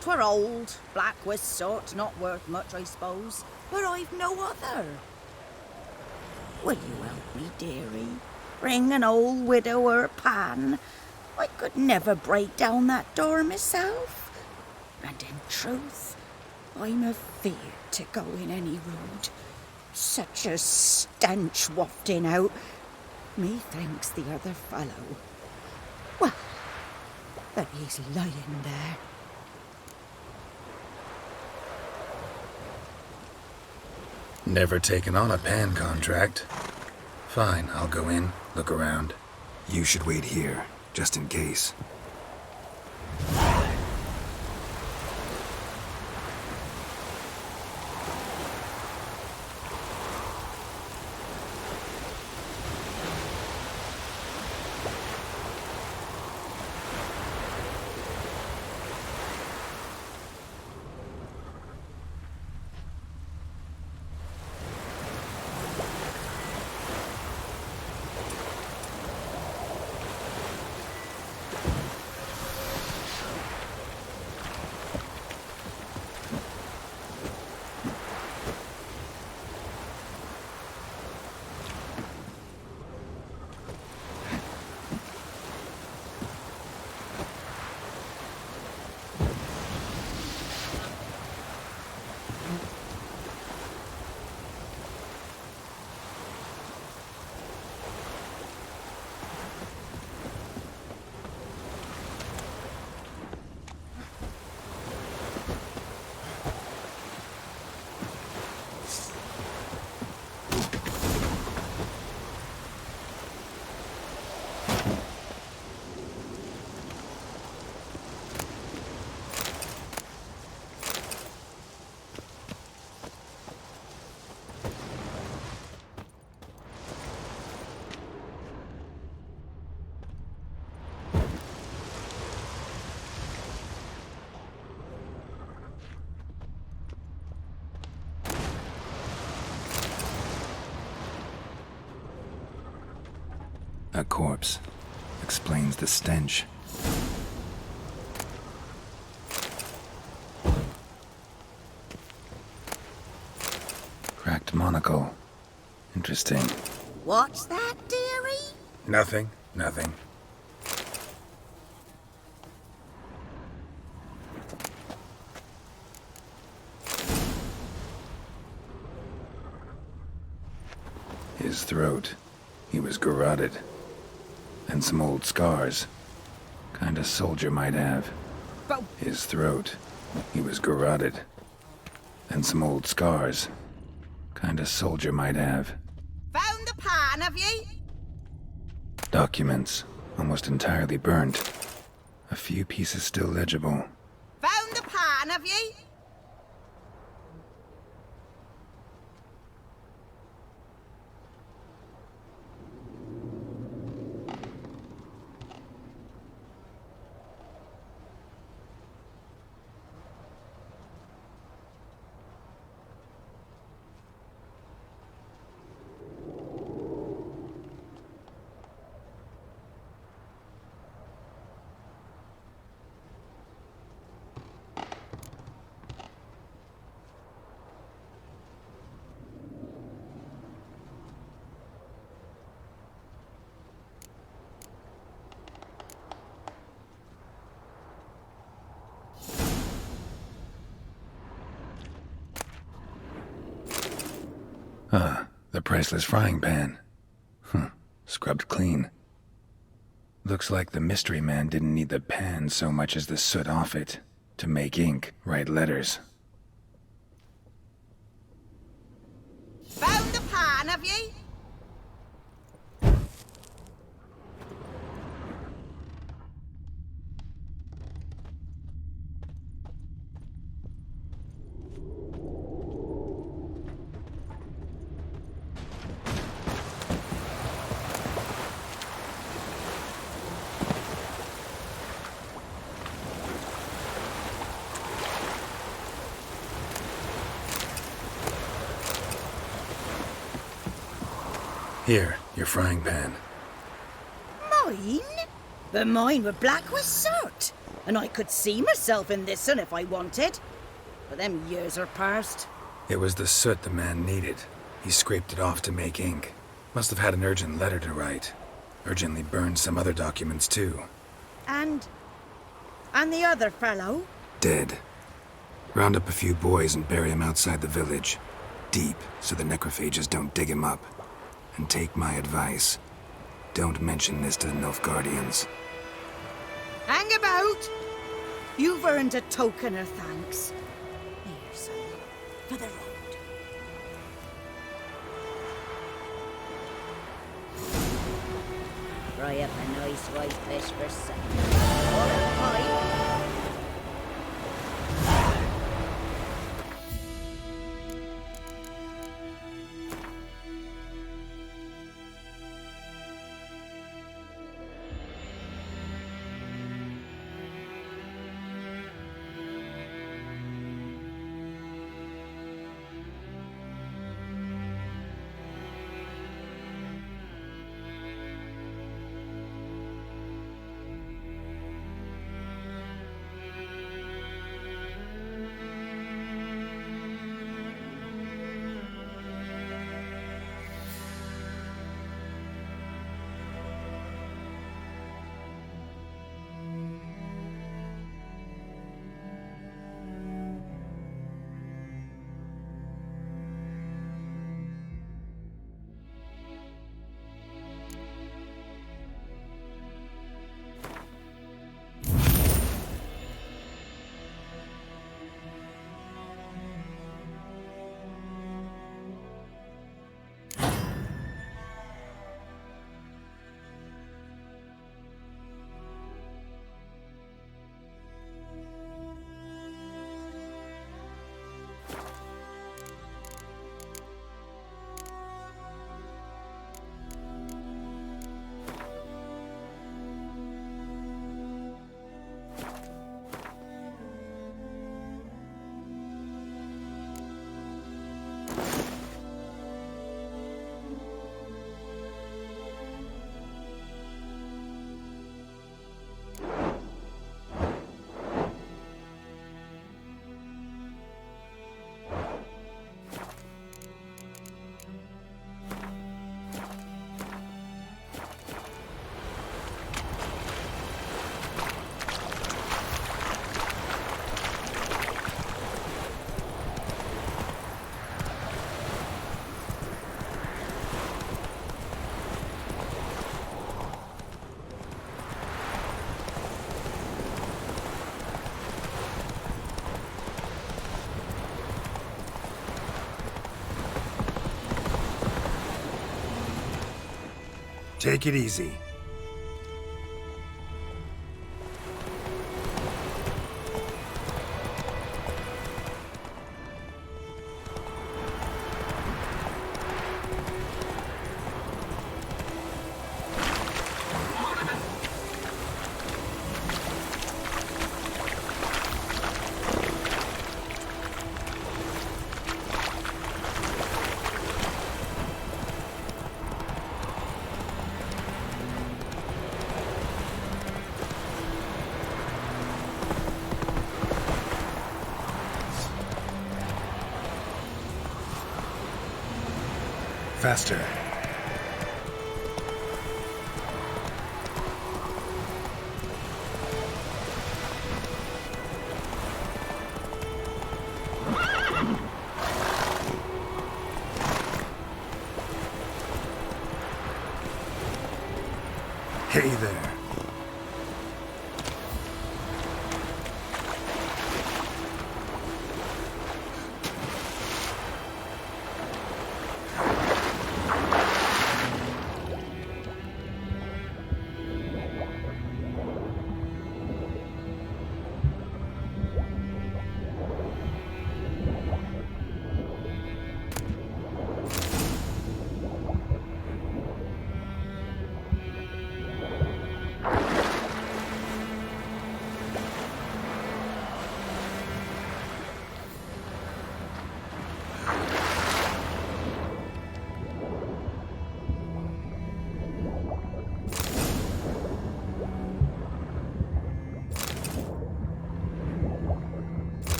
'Twere old, black with soot, not worth much, I suppose, but I've no other. Will you help me, dearie? Bring an old widower pan. I could never break down that door myself. And in truth, I'm afeard to go in any road. Such a stench wafting out. Methinks the other fellow, well, that he's lying there. Never taken on a pan contract. Fine, I'll go in, look around. You should wait here, just in case. A corpse. Explains the stench. Cracked monocle. Interesting. What's that, dearie? Nothing. Nothing. His throat. He was garroted. And some old scars. Kind of soldier might have. But his throat. He was garroted. And some old scars. Kind of soldier might have. Found the pan, have ye? Documents. Almost entirely burnt. A few pieces still legible. Found the pan, have ye? The priceless frying pan. Scrubbed clean. Looks like the mystery man didn't need the pan so much as the soot off it to make ink, write letters. Found the pan, have ye? Here, your frying pan. Mine? But mine were black with soot, and I could see myself in this one if I wanted. But them years are past. It was the soot the man needed. He scraped it off to make ink. Must have had an urgent letter to write. Urgently burned some other documents too. And the other fellow? Dead. Round up a few boys and bury him outside the village. Deep, so the necrophages don't dig him up. And take my advice. Don't mention this to the Nilfgaardians. Hang about! You've earned a token of thanks. Here, son, for the road. Fry up a nice white fish for supper. Or a pie. Take it easy. Faster. Hey there.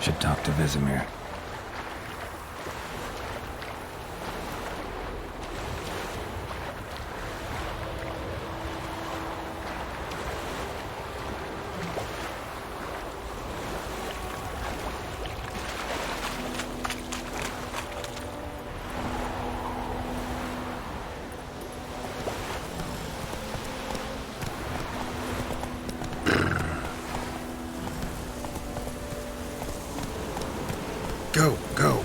Should talk to Vesemir. Go, go.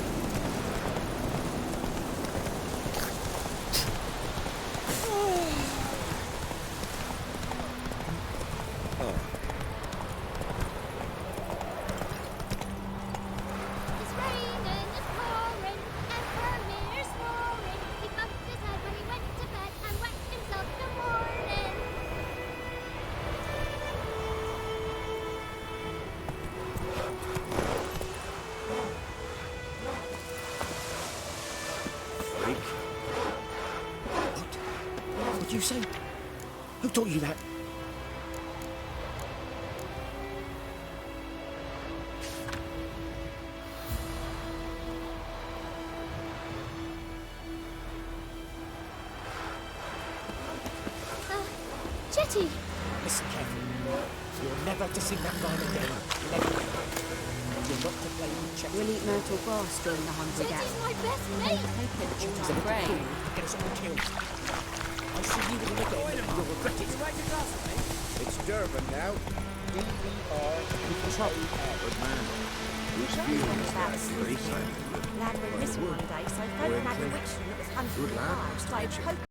What did you say? Who taught you that? Jetty! Listen carefully. You're never to sing that rhyme again. Never. You're not to play with Chetty. We'll eat myrtle grass during the hungry gap. Jetty's my best mate! She's a little fool. Get us all killed. I see you with him again. You'll regret it. It's Durban now. D-E-R-B-A-N. Good man. Who's feeling that? Lad went missing one day, so folk had a witch that was hunting Good lad. started poking